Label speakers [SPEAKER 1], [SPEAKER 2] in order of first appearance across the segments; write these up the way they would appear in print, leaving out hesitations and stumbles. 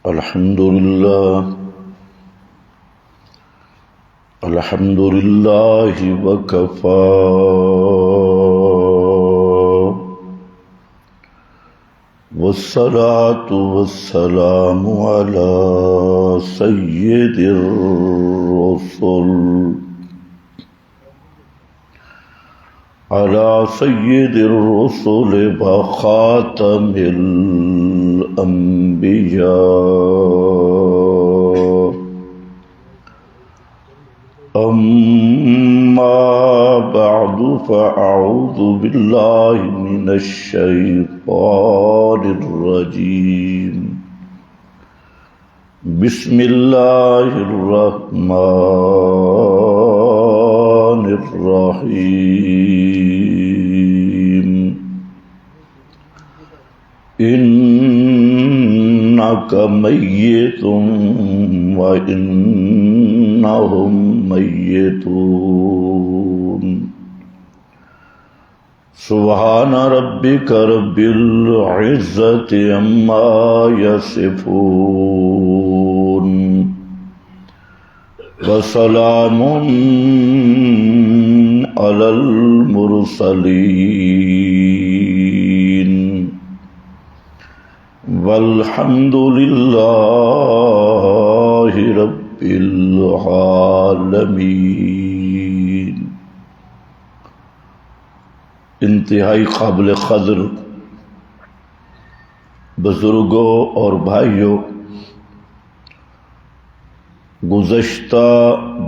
[SPEAKER 1] الحمد لله وكفى والصلاة والسلام على سيد الرسل وخاتم الأنبياء. أما بعد فأعوذ بالله من الشيطان الرجيم. بسم الله الرحمن الرحيم. إنك ميت وإنهم ميتون. سبحان ربك رب العزة عما يصفون وسلام على المرسلين والحمد لله رب العالمین. انتہائی قابل قدر بزرگوں اور بھائیوں، گزشتہ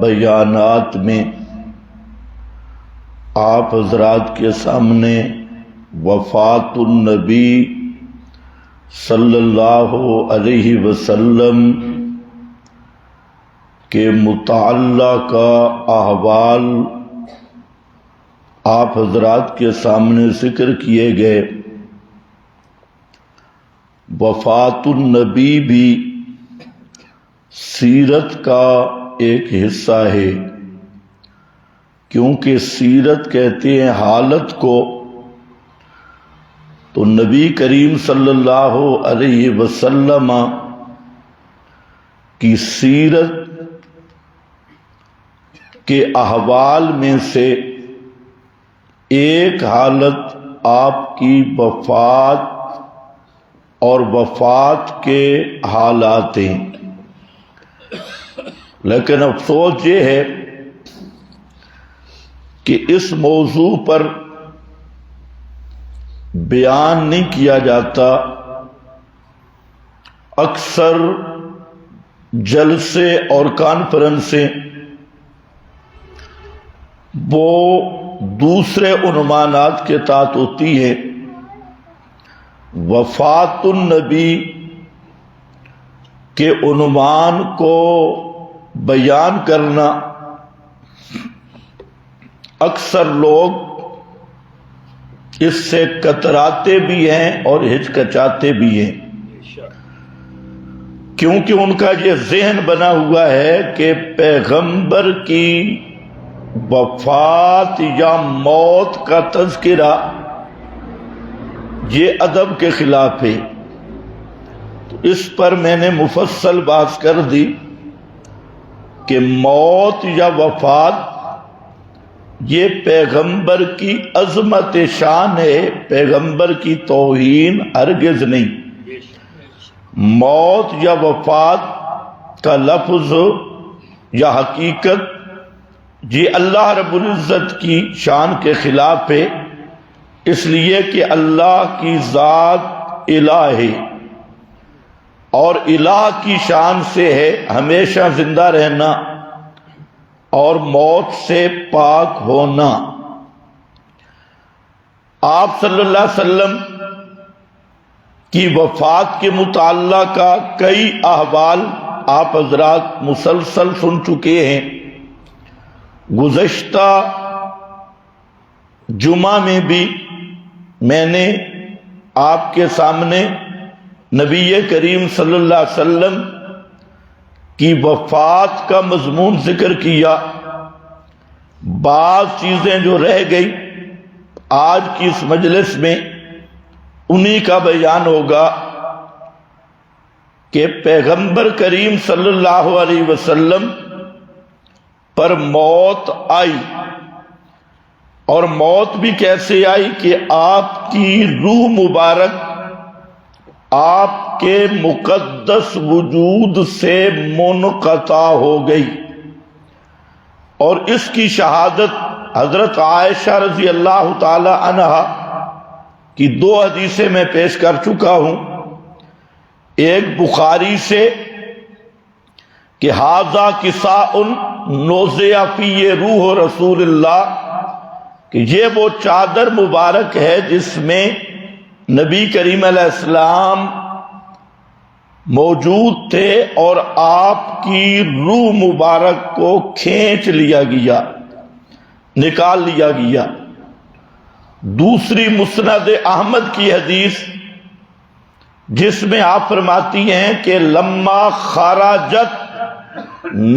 [SPEAKER 1] بیانات میں آپ حضرات کے سامنے وفات النبی صلی اللہ علیہ وسلم کے متعلقہ احوال آپ حضرات کے سامنے ذکر کیے گئے. وفات النبی بھی سیرت کا ایک حصہ ہے، کیونکہ سیرت کہتے ہیں حالت کو. تو نبی کریم صلی اللہ علیہ وسلم کی سیرت کے احوال میں سے ایک حالت آپ کی وفات اور وفات کے حالات ہیں. لیکن افسوس یہ ہے کہ اس موضوع پر بیان نہیں کیا جاتا. اکثر جلسے اور کانفرنسیں وہ دوسرے عنوانات کے تحت ہوتی ہے. وفات النبی کے عنوان کو بیان کرنا اکثر لوگ اس سے کتراتے بھی ہیں اور ہچکچاتے بھی ہیں، کیونکہ ان کا یہ ذہن بنا ہوا ہے کہ پیغمبر کی وفات یا موت کا تذکرہ یہ ادب کے خلاف ہے. تو اس پر میں نے مفصل بات کر دی کہ موت یا وفات یہ پیغمبر کی عظمت شان ہے، پیغمبر کی توہین ہرگز نہیں. موت یا وفات کا لفظ یا حقیقت یہ اللہ رب العزت کی شان کے خلاف ہے، اس لیے کہ اللہ کی ذات الہ ہے اور الہ کی شان سے ہے ہمیشہ زندہ رہنا اور موت سے پاک ہونا. آپ صلی اللہ علیہ وسلم کی وفات کے متعلقہ کئی احوال آپ حضرات مسلسل سن چکے ہیں. گزشتہ جمعہ میں بھی میں نے آپ کے سامنے نبی کریم صلی اللہ علیہ وسلم کی وفات کا مضمون ذکر کیا. بعض چیزیں جو رہ گئی آج کی اس مجلس میں انہی کا بیان ہوگا. کہ پیغمبر کریم صلی اللہ علیہ وسلم پر موت آئی، اور موت بھی کیسے آئی کہ آپ کی روح مبارک آپ کے مقدس وجود سے منقطع ہو گئی۔ اور اس کی شہادت حضرت عائشہ رضی اللہ تعالی عنہا کی 2 حدیثیں میں پیش کر چکا ہوں، ایک بخاری سے کہ ھذا کساء نوزع فیہ روح رسول اللہ، کہ یہ وہ چادر مبارک ہے جس میں نبی کریم علیہ السلام موجود تھے اور آپ کی روح مبارک کو کھینچ لیا گیا، نکال لیا گیا۔ دوسری مسند احمد کی حدیث جس میں آپ فرماتی ہیں کہ لما خرجت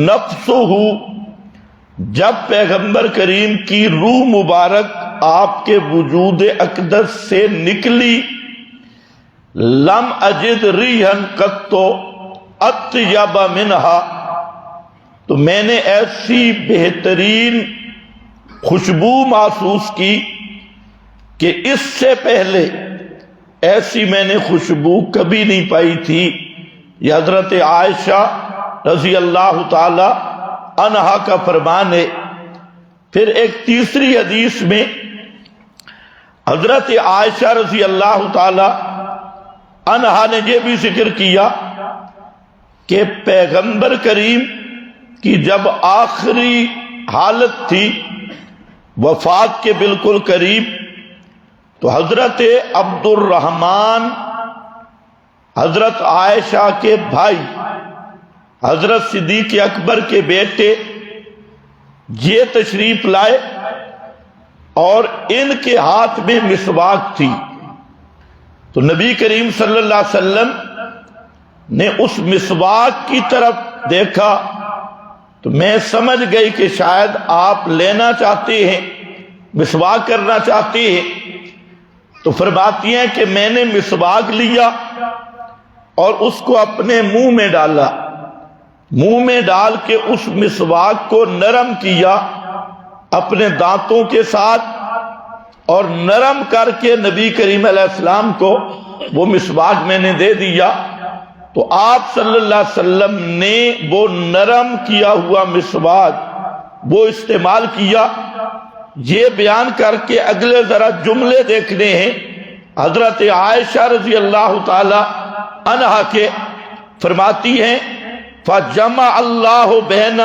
[SPEAKER 1] نفسہ، جب پیغمبر کریم کی روح مبارک آپ کے وجود اقدس سے نکلی، لم اجد ریحا قط اطیب منہا، تو میں نے ایسی بہترین خوشبو محسوس کی کہ اس سے پہلے ایسی میں نے خوشبو کبھی نہیں پائی تھی۔ یہ حضرت عائشہ رضی اللہ تعالی عنہا کا فرمان ہے۔ پھر ایک تیسری حدیث میں حضرت عائشہ رضی اللہ تعالی عنہا نے یہ بھی ذکر کیا کہ پیغمبر کریم کی جب آخری حالت تھی، وفات کے بالکل قریب، تو حضرت عبد الرحمن حضرت عائشہ کے بھائی حضرت صدیق اکبر کے بیٹے یہ تشریف لائے اور ان کے ہاتھ میں مسواک تھی، تو نبی کریم صلی اللہ علیہ وسلم نے اس مسواک کی طرف دیکھا تو میں سمجھ گئی کہ شاید آپ لینا چاہتے ہیں، مسواک کرنا چاہتے ہیں، تو فرماتی ہیں کہ میں نے مسواک لیا اور اس کو اپنے منہ میں ڈالا، منہ میں ڈال کے اس مسواک کو نرم کیا اپنے دانتوں کے ساتھ، اور نرم کر کے نبی کریم علیہ السلام کو وہ مسواک میں نے دے دیا، تو آپ صلی اللہ علیہ وسلم نے وہ نرم کیا ہوا مسواک وہ استعمال کیا۔ یہ بیان کر کے اگلے ذرا جملے دیکھنے ہیں حضرت عائشہ رضی اللہ تعالی عنہا کے، فرماتی ہیں فَجَمَعَ اللَّهُ بَيْنَ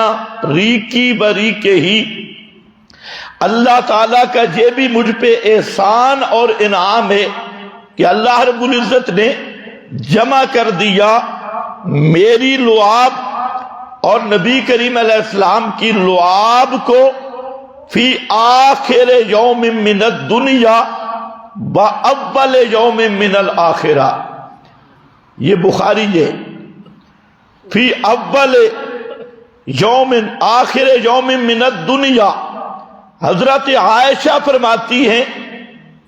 [SPEAKER 1] رِیقِی وَرِیقِهِ، اللہ تعالیٰ کا یہ بھی مجھ پہ احسان اور انعام ہے کہ اللہ رب العزت نے جمع کر دیا میری لعاب اور نبی کریم علیہ السلام کی لعاب کو فی آخر یوم من الدنیا و اول یوم من الآخرہ۔ یہ بخاری ہے، فی اول یوم آخر یوم من الدنیا۔ حضرت عائشہ فرماتی ہیں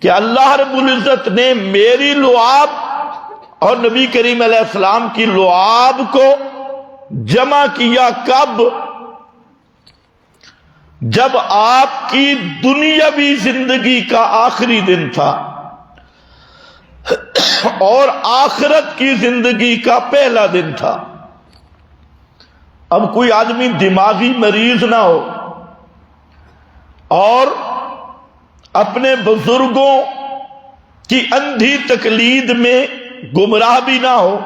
[SPEAKER 1] کہ اللہ رب العزت نے میری لعاب اور نبی کریم علیہ السلام کی لعاب کو جمع کیا کب؟ جب آپ کی دنیاوی زندگی کا آخری دن تھا اور آخرت کی زندگی کا پہلا دن تھا۔ اب کوئی آدمی دماغی مریض نہ ہو اور اپنے بزرگوں کی اندھی تقلید میں گمراہ بھی نہ ہو،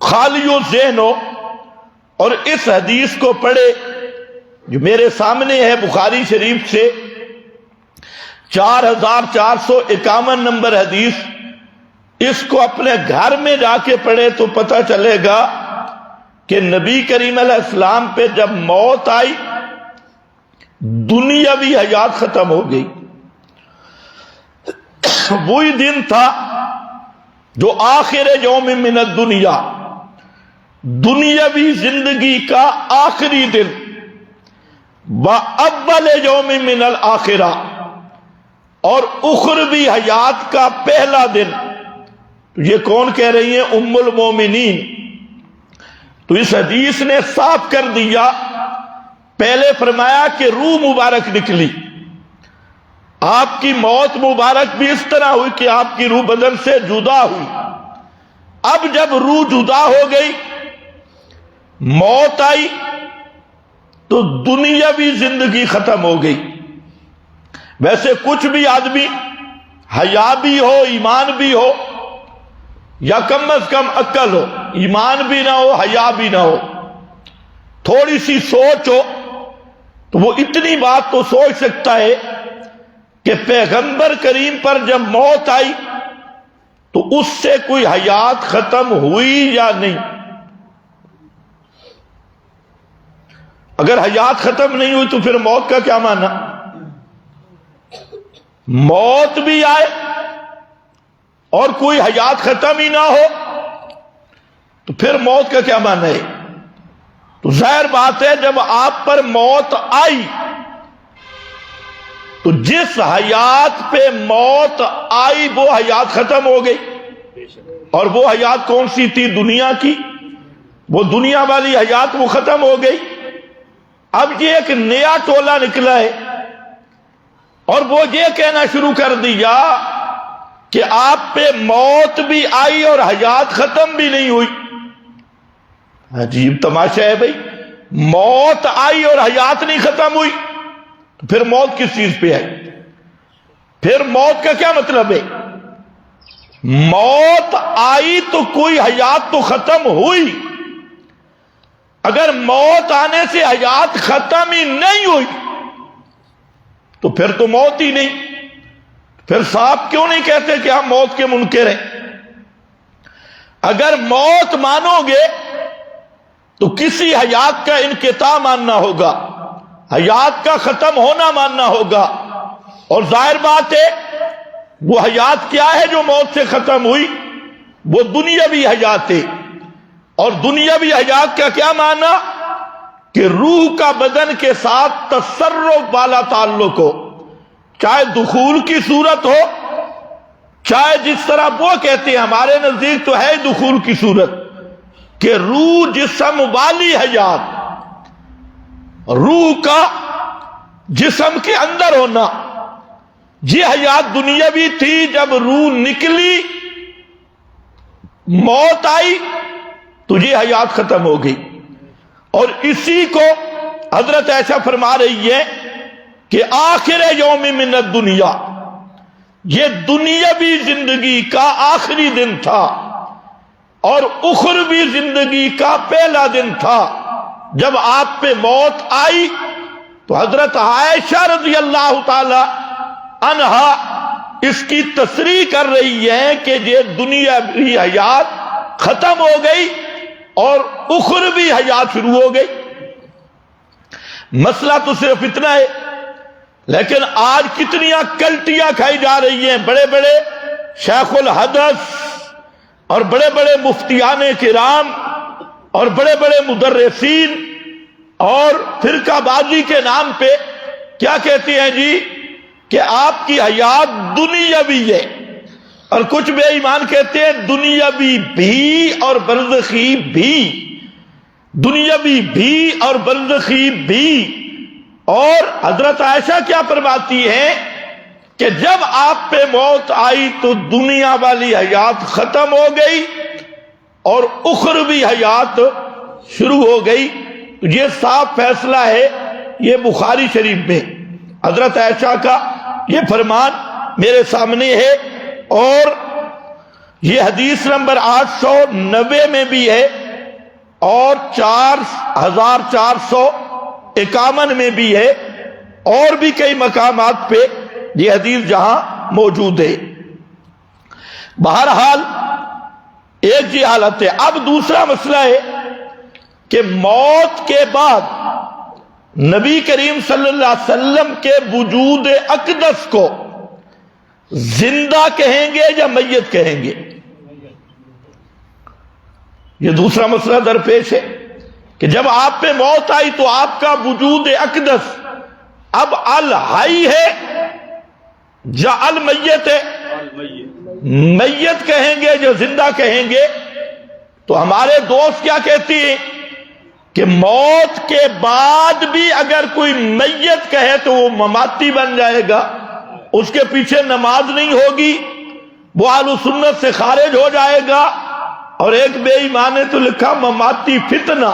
[SPEAKER 1] خالی و ذہن ہو، اور اس حدیث کو پڑھے جو میرے سامنے ہے بخاری شریف سے 4451 نمبر حدیث، اس کو اپنے گھر میں جا کے پڑھے تو پتہ چلے گا کہ نبی کریم علیہ السلام پہ جب موت آئی دنیاوی حیات ختم ہو گئی۔ وہی دن تھا جو آخر یوم من الدنیا، دنیاوی زندگی کا آخری دن، وَأَوَّلَ يَوْمٍ مِّنَ الْآخِرَةِ، اور اخروی حیات کا پہلا دن۔ یہ کون کہہ رہی ہیں؟ ام المومنین تو اس حدیث نے صاف کر دیا، پہلے فرمایا کہ روح مبارک نکلی، آپ کی موت مبارک بھی اس طرح ہوئی کہ آپ کی روح بدن سے جدا ہوئی۔ اب جب روح جدا ہو گئی، موت آئی، تو دنیاوی زندگی ختم ہو گئی۔ ویسے کچھ بھی آدمی حیا بھی ہو، ایمان بھی ہو، یا کم از کم عقل ہو، ایمان بھی نہ ہو، حیا بھی نہ ہو، تھوڑی سی سوچ ہو، تو وہ اتنی بات تو سوچ سکتا ہے کہ پیغمبر کریم پر جب موت آئی تو اس سے کوئی حیات ختم ہوئی یا نہیں۔ اگر حیات ختم نہیں ہوئی تو پھر موت کا کیا معنی؟ موت بھی آئے اور کوئی حیات ختم ہی نہ ہو تو پھر موت کا کیا معنی ہے؟ تو ظاہر بات ہے جب آپ پر موت آئی تو جس حیات پہ موت آئی وہ حیات ختم ہو گئی، اور وہ حیات کون سی تھی؟ دنیا کی، وہ دنیا والی حیات وہ ختم ہو گئی۔ اب یہ ایک نیا ٹولہ نکلا ہے اور وہ یہ کہنا شروع کر دیا کہ آپ پہ موت بھی آئی اور حیات ختم بھی نہیں ہوئی۔ عجیب تماشا ہے بھائی، موت آئی اور حیات نہیں ختم ہوئی، تو پھر موت کس چیز پہ آئی؟ پھر موت کا کیا مطلب ہے؟ موت آئی تو کوئی حیات تو ختم ہوئی، اگر موت آنے سے حیات ختم ہی نہیں ہوئی تو پھر تو موت ہی نہیں۔ پھر صاحب کیوں نہیں کہتے کہ ہم موت کے منکر ہیں؟ اگر موت مانو گے تو کسی حیات کا انقطاع ماننا ہوگا، حیات کا ختم ہونا ماننا ہوگا، اور ظاہر بات ہے وہ حیات کیا ہے جو موت سے ختم ہوئی؟ وہ دنیاوی حیات ہے۔ اور دنیاوی حیات کا کیا معنی؟ کہ روح کا بدن کے ساتھ تصرف والا تعلق ہو، چاہے دخول کی صورت ہو، چاہے جس طرح وہ کہتے ہیں، ہمارے نزدیک تو ہے دخول کی صورت کہ روح جسم والی حیات، روح کا جسم کے اندر ہونا، یہ حیات دنیاوی تھی۔ جب روح نکلی، موت آئی تو یہ حیات ختم ہو گئی، اور اسی کو حضرت عائشہ فرما رہی ہے کہ آخر یوم من الدنیا، یہ دنیاوی زندگی کا آخری دن تھا اور اخروی زندگی کا پہلا دن تھا۔ جب آپ پہ موت آئی تو حضرت عائشہ رضی اللہ تعالی عنہا اس کی تصریح کر رہی ہے کہ یہ دنیاوی حیات ختم ہو گئی اور اخروی حیات شروع ہو گئی۔ مسئلہ تو صرف اتنا ہے، لیکن آج کتنیاں کلٹیاں کھائی جا رہی ہیں۔ بڑے بڑے شیخ الحدث اور بڑے بڑے مفتیان کرام اور بڑے بڑے مدرسین اور فرقہ بازی کے نام پہ کیا کہتے ہیں جی کہ آپ کی حیات دنیاوی ہے، اور کچھ بے ایمان کہتے ہیں دنیاوی بھی اور برزخی بھی، دنیاوی بھی اور برزخی بھی۔ اور حضرت عائشہ کیا فرماتی ہیں کہ جب آپ پہ موت آئی تو دنیا والی حیات ختم ہو گئی اور اخروی حیات شروع ہو گئی۔ یہ صاف فیصلہ ہے، یہ بخاری شریف میں حضرت عائشہ کا یہ فرمان میرے سامنے ہے، اور یہ حدیث نمبر 890 میں بھی ہے اور 4451 میں بھی ہے، اور بھی کئی مقامات پہ یہ حدیث جہاں موجود ہے۔ بہرحال ایک یہ حالت ہے۔ اب دوسرا مسئلہ ہے کہ موت کے بعد نبی کریم صلی اللہ علیہ وسلم کے وجود اقدس کو زندہ کہیں گے یا میت کہیں گے؟ یہ دوسرا مسئلہ درپیش ہے کہ جب آپ پہ موت آئی تو آپ کا وجود اقدس اب الحی ہے یا المیت ہے؟ میت کہیں گے جو زندہ کہیں گے؟ تو ہمارے دوست کیا کہتی ہیں کہ موت کے بعد بھی اگر کوئی میت کہے تو وہ مماتی بن جائے گا، اس کے پیچھے نماز نہیں ہوگی، وہ اہل سنت سے خارج ہو جائے گا۔ اور ایک بے ایمان نے تو لکھا مماتی فتنہ،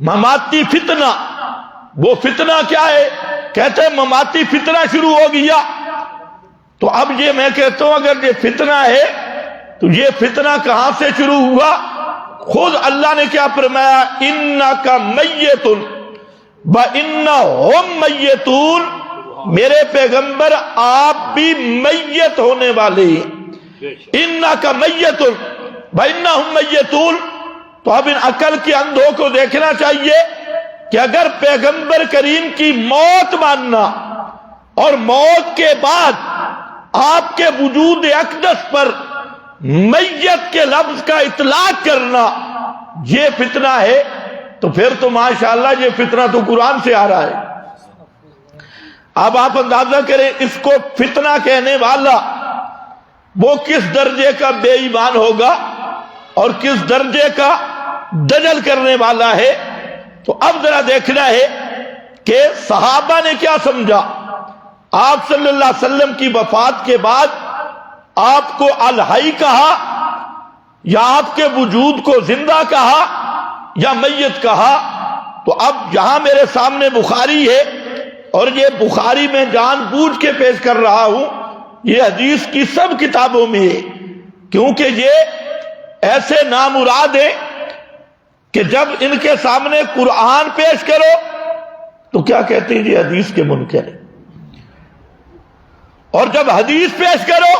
[SPEAKER 1] مماتی فتنہ۔ وہ فتنہ کیا ہے؟ کہتے ہیں مماتی فتنہ شروع ہو گیا۔ تو اب یہ میں کہتا ہوں اگر یہ فتنہ ہے تو یہ فتنہ کہاں سے شروع ہوا؟ خود اللہ نے کیا فرمایا؟ اِنَّكَ مَيِّتٌ وَإِنَّهُمْ مَيِّتُونَ، میرے پیغمبر آپ بھی میت ہونے والے ہیں۔ اِنَّكَ مَيِّتٌ وَإِنَّهُمْ مَيِّتُونَ۔ تو اب ان عقل کے اندھوں کو دیکھنا چاہیے کہ اگر پیغمبر کریم کی موت ماننا اور موت کے بعد آپ کے وجود اقدس پر میت کے لفظ کا اطلاق کرنا یہ فتنہ ہے، تو پھر تو ماشاءاللہ یہ فتنہ تو قرآن سے آ رہا ہے۔ اب آپ اندازہ کریں اس کو فتنہ کہنے والا وہ کس درجے کا بے ایمان ہوگا اور کس درجے کا دجل کرنے والا ہے۔ تو اب ذرا دیکھنا ہے کہ صحابہ نے کیا سمجھا۔ آپ صلی اللہ علیہ وسلم کی وفات کے بعد آپ کو الحی کہا یا آپ کے وجود کو زندہ کہا یا میت کہا؟ تو اب یہاں میرے سامنے بخاری ہے اور یہ بخاری میں جان بوجھ کے پیش کر رہا ہوں، یہ حدیث کی سب کتابوں میں ہے، کیونکہ یہ ایسے نامراد ہیں کہ جب ان کے سامنے قرآن پیش کرو تو کیا کہتے ہیں؟ یہ حدیث کے منکر ہے، اور جب حدیث پیش کرو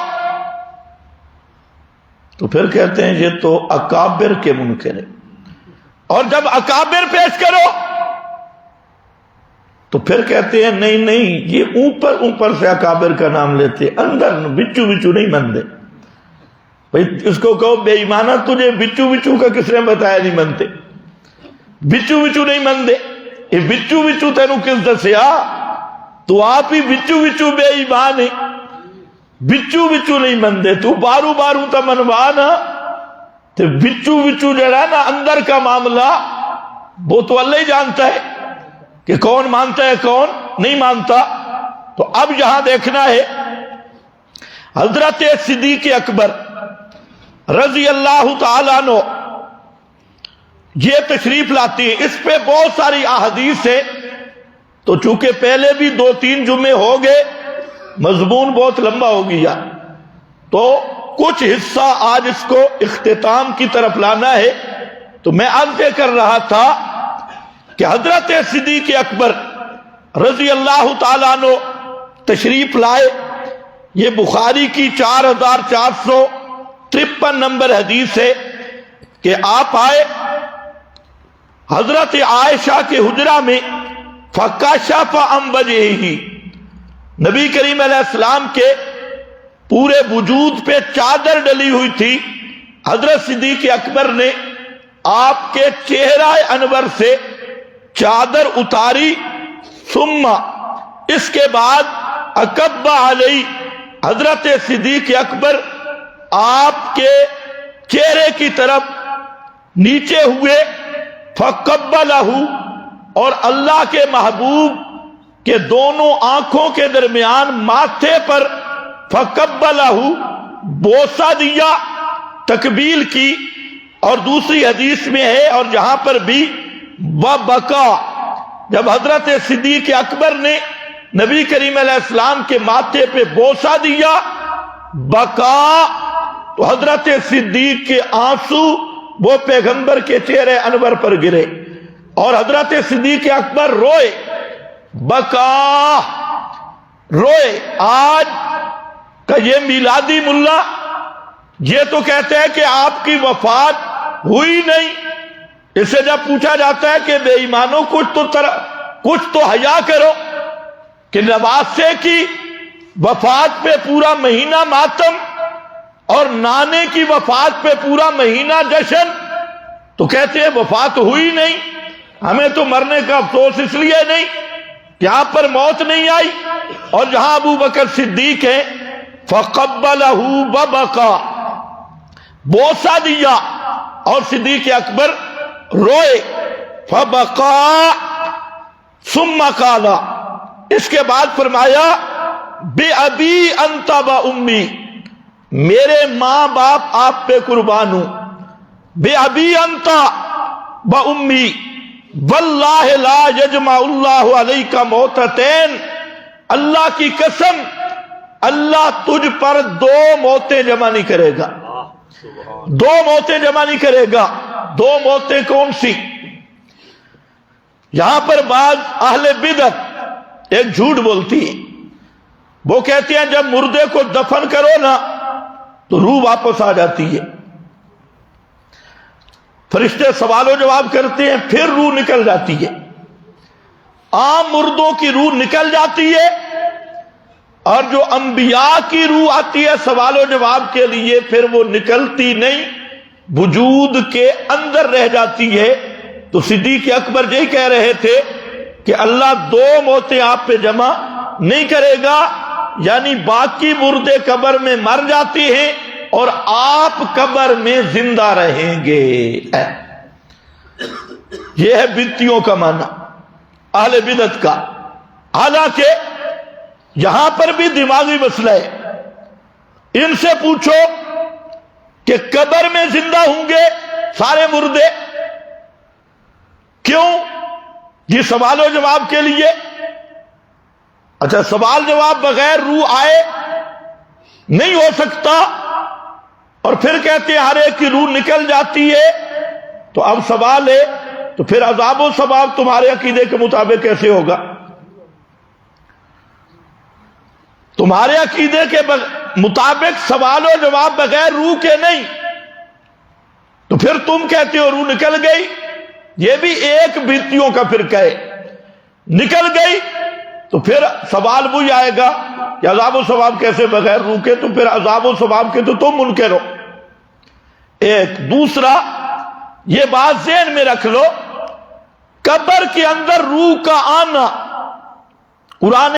[SPEAKER 1] تو پھر کہتے ہیں یہ تو اکابر کے منکر ہے، اور جب اکابر پیش کرو تو پھر کہتے ہیں نہیں نہیں یہ اوپر اوپر سے اکابر کا نام لیتے، اندر بچو بچو نہیں مانتے۔ بھئی اس کو کہو بے ایمانہ تجھے بچو بچو کا کس نے بتایا نہیں مانتے؟ بچو بچو نہیں مانتے، یہ بچو بچو تینوں کس دسیا؟ تو آپ ہی بچو بچو بے ایمان ہے، بچو بچو نہیں مندے، تو بارو بارو تا منوانا، تو بچو بچو جڑا نا اندر کا معاملہ وہ تو اللہ ہی جانتا ہے کہ کون مانتا ہے کون نہیں مانتا۔ تو اب یہاں دیکھنا ہے حضرت صدیق اکبر رضی اللہ تعالیٰ عنہ یہ تشریف لاتی ہے۔ اس پہ بہت ساری احادیث ہے، تو چونکہ پہلے بھی 2-3 جمعے ہو گئے، مضمون بہت لمبا ہو گیا، تو کچھ حصہ آج اس کو اختتام کی طرف لانا ہے۔ تو میں عرض کر رہا تھا کہ حضرت صدیق اکبر رضی اللہ تعالیٰ عنہ تشریف لائے۔ یہ بخاری کی 4453 نمبر حدیث ہے کہ آپ آئے حضرت عائشہ کے حجرہ میں، فَكَشَفَ عَن وَجْهِهِ، نبی کریم علیہ السلام کے پورے وجود پہ چادر ڈلی ہوئی تھی، حضرت صدیق اکبر نے آپ کے چہرہ انور سے چادر اتاری، ثم اس کے بعد اکب علی، حضرت صدیق اکبر آپ کے چہرے کی طرف نیچے ہوئے، فقبلہ، اور اللہ کے محبوب کے دونوں آنکھوں کے درمیان ماتھے پر فقبلہ بوسہ دیا، تقبیل کی۔ اور دوسری حدیث میں ہے اور جہاں پر بھی وبکا، جب حضرت صدیق اکبر نے نبی کریم علیہ السلام کے ماتھے پہ بوسہ دیا، بکا، تو حضرت صدیق کے آنسو وہ پیغمبر کے چہرے انور پر گرے اور حضرت صدیق اکبر روئے، بکا، روئے۔ آج کا یہ میلادی ملا یہ تو کہتے ہیں کہ آپ کی وفات ہوئی نہیں۔ اس سے جب پوچھا جاتا ہے کہ بے ایمانوں کچھ تو حیا کرو کہ نواسے کی وفات پہ پورا مہینہ ماتم اور نانے کی وفات پہ پورا مہینہ جشن، تو کہتے ہیں وفات ہوئی نہیں، ہمیں تو مرنے کا افسوس اس لیے نہیں کہ آپ پر موت نہیں آئی۔ اور جہاں ابو بکر صدیق ہے فقبلہ وبکا، بوسہ دیا اور صدیق اکبر روئے۔ فبقا ثم قال، اس کے بعد فرمایا بے ابی انت و امی، میرے ماں باپ آپ پہ قربان ہوں، بے ابی انت و امی واللہ لا یجمع اللہ علیک موتتین، اللہ کی قسم اللہ تجھ پر دو موتیں جمع نہیں کرے گا، دو موتیں جمع نہیں کرے گا۔ دو موتیں کون سی؟ یہاں پر بعض اہل بدعت ایک جھوٹ بولتی ہے، وہ کہتے ہیں جب مردے کو دفن کرو نا تو روح واپس آ جاتی ہے، فرشتے سوال و جواب کرتے ہیں پھر روح نکل جاتی ہے۔ عام مردوں کی روح نکل جاتی ہے، اور جو انبیاء کی روح آتی ہے سوال و جواب کے لیے پھر وہ نکلتی نہیں، وجود کے اندر رہ جاتی ہے۔ تو صدیق اکبر یہی کہہ رہے تھے کہ اللہ دو موتیں آپ پہ جمع نہیں کرے گا، یعنی باقی مردے قبر میں مر جاتے ہیں اور آپ قبر میں زندہ رہیں گے۔ یہ ہے بدعتیوں کا معنی، اہل بدعت کا۔ حالانکہ یہاں پر بھی دماغی مسئلہ ہے، ان سے پوچھو کہ قبر میں زندہ ہوں گے سارے مردے؟ کیوں؟ یہ سوال و جواب کے لیے۔ اچھا سوال جواب بغیر روح آئے نہیں ہو سکتا، اور پھر کہتے ہیں ہر ایک کی روح نکل جاتی ہے، تو اب سوال ہے تو پھر عذاب و ثواب تمہارے عقیدے کے مطابق کیسے ہوگا؟ تمہارے عقیدے کے مطابق سوال و جواب بغیر روح کے نہیں، تو پھر تم کہتے ہو روح نکل گئی۔ یہ بھی ایک بدعتیوں کا فرقہ ہے، نکل گئی تو پھر سوال وہی آئے گا کہ عذاب و ثواب کیسے بغیر روح کے، تو پھر عذاب و ثواب کے تو تم منکر ہو۔ ایک دوسرا یہ بات ذہن میں رکھ لو، قبر کے اندر روح کا آنا قرآن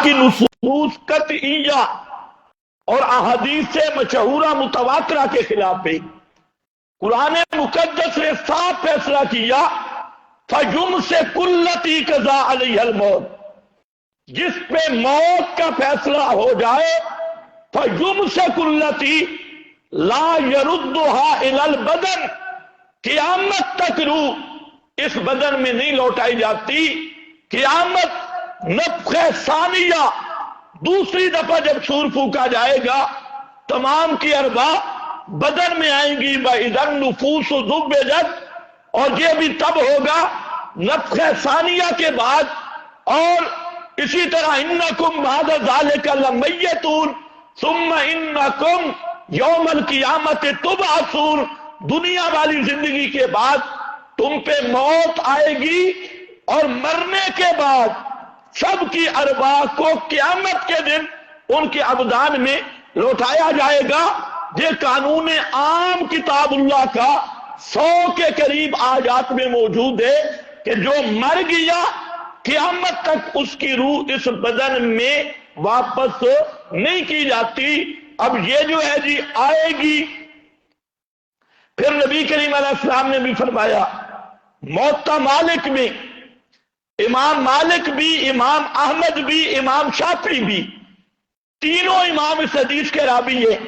[SPEAKER 1] کی نصوص قطعیہ اور احادیث مشہورہ متواترہ کے خلاف ہے۔ قرآن مقدس نے صاف فیصلہ کیا فَيُمْسِكُ الَّتِي قَضَىٰ عَلَيْهَا الْمَوْتِ، جس پہ موت کا فیصلہ ہو جائے فَيُمْسِكُ الَّتِي لَا يَرُدُّهَا إِلَى الْبَدَنِ، قیامت تک روح اس بدن میں نہیں لوٹائی جاتی۔ قیامت نفخہ ثانیہ، دوسری دفعہ جب سور پھونکا جائے گا تمام کی ارواح بدن میں آئیں گی، وَإِذَا النُّفُوسُ زُوِّجَتْ، اور یہ بھی تب ہوگا نفخہ ثانیہ کے بعد۔ اور اسی طرح اِنَّكُمْ بَعْدَ ذَلِكَ لَمَيِّتُونَ ثُمَّ إِنَّكُمْ يَوْمَ الْقِيَامَةِ تُبْعَثُونَ، دنیا والی زندگی کے بعد تم پہ موت آئے گی، اور مرنے کے بعد سب کی ارواح کو قیامت کے دن ان کے ابدان میں لوٹایا جائے گا۔ یہ قانون عام کتاب اللہ کا 100 کے قریب آیات میں موجود ہے کہ جو مر گیا قیامت تک اس کی روح اس بدن میں واپس نہیں کی جاتی۔ اب یہ جو ہے جی آئے گی۔ پھر نبی کریم علیہ السلام نے بھی فرمایا، موطا مالک میں امام مالک بھی، امام احمد بھی، امام شافعی بھی، تینوں امام اس حدیث کے راوی ہیں۔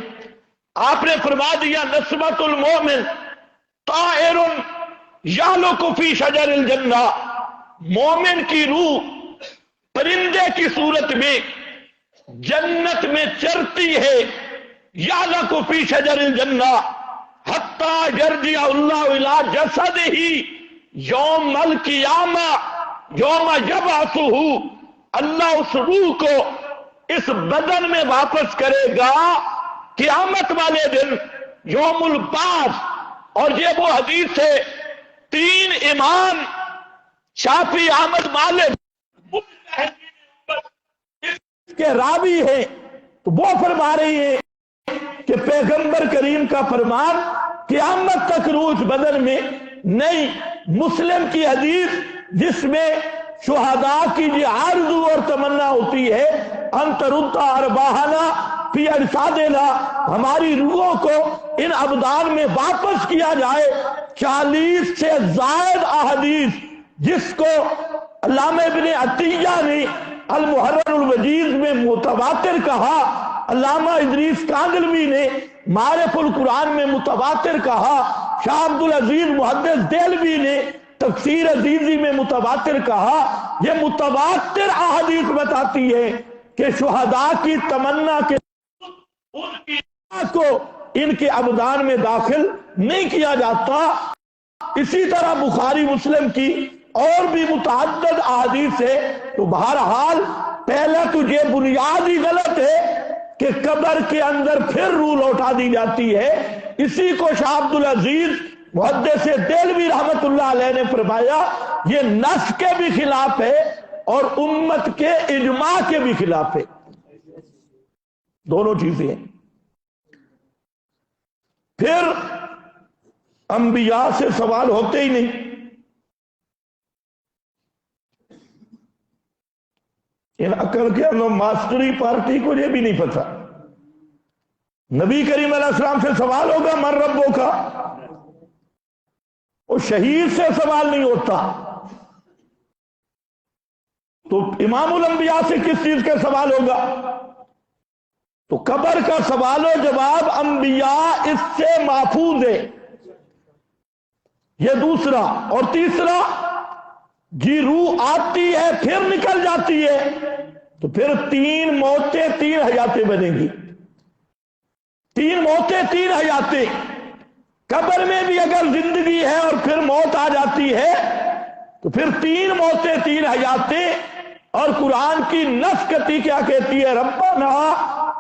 [SPEAKER 1] آپ نے فرما دیا نسمۃ المومن طائر یعلق فی شجر الجنہ، مومن کی روح پرندے کی صورت میں جنت میں چرتی ہے، یعلق فی شجر الجنہ حتی یرجع اللہ الی جسدہ یوم القیامہ یوم یبعثہ، اللہ اس روح کو اس بدن میں واپس کرے گا قیامت والے دن، یوم البعث۔ اور یہ وہ حدیث ہے، تین امام شافعی، احمد، مالک اس کے راوی ہیں، تو وہ فرما رہی ہے کہ پیغمبر کریم کا فرمان قیامت تک روح اس بدن میں نہیں۔ مسلم کی حدیث جس میں شہداء کی جو آرزو اور تمنا ہوتی ہے ان ترد ارواحنا فی اجسادنا، ہماری روحوں کو ان ابدان میں واپس کیا جائے۔ 40 سے زائد احادیث جس کو علامہ ابن عطیہ نے المحرر الوجیز میں متواتر کہا، علامہ ادریس کاندلوی نے معارف القرآن میں متواتر کہا، شاہ عبدالعزیز محدث دہلوی نے تفسیر عزیزی میں متواتر کہا، یہ متواتر احادیث بتاتی ہے کہ شہداء کی تمنا کے ان کی کو ان کے ابدان میں داخل نہیں کیا جاتا۔ اسی طرح بخاری مسلم کی اور بھی متعدد احادیث ہے۔ تو بہرحال پہلا تو یہ بنیاد ہی غلط ہے کہ قبر کے اندر پھر روح لوٹا دی جاتی ہے۔ اسی کو شاہ عبدالعزیز محدث دہلوی رحمت اللہ علیہ نے فرمایا یہ نص کے بھی خلاف ہے اور امت کے اجماع کے بھی خلاف ہے، دونوں چیزیں ہیں۔ پھر انبیاء سے سوال ہوتے ہی نہیں۔ ان عقل کے اندر ماسٹری پارٹی کو یہ بھی نہیں پتا۔ نبی کریم علیہ السلام سے سوال ہوگا من ربوں کا، اور شہید سے سوال نہیں ہوتا، تو امام الانبیاء سے کس چیز کا سوال ہوگا؟ تو قبر کا سوال و جواب انبیاء اس سے محفوظ ہے، یہ دوسرا۔ اور تیسرا، جی روح آتی ہے پھر نکل جاتی ہے، تو پھر 3 موتیں 3 حیاتیں بنیں گی، 3 موتیں 3 حیاتیں۔ قبر میں بھی اگر زندگی ہے اور پھر موت آ جاتی ہے تو پھر 3 موتیں 3 حیاتیں۔ اور قرآن کی نسکتی کیا کہتی ہے؟ ربنا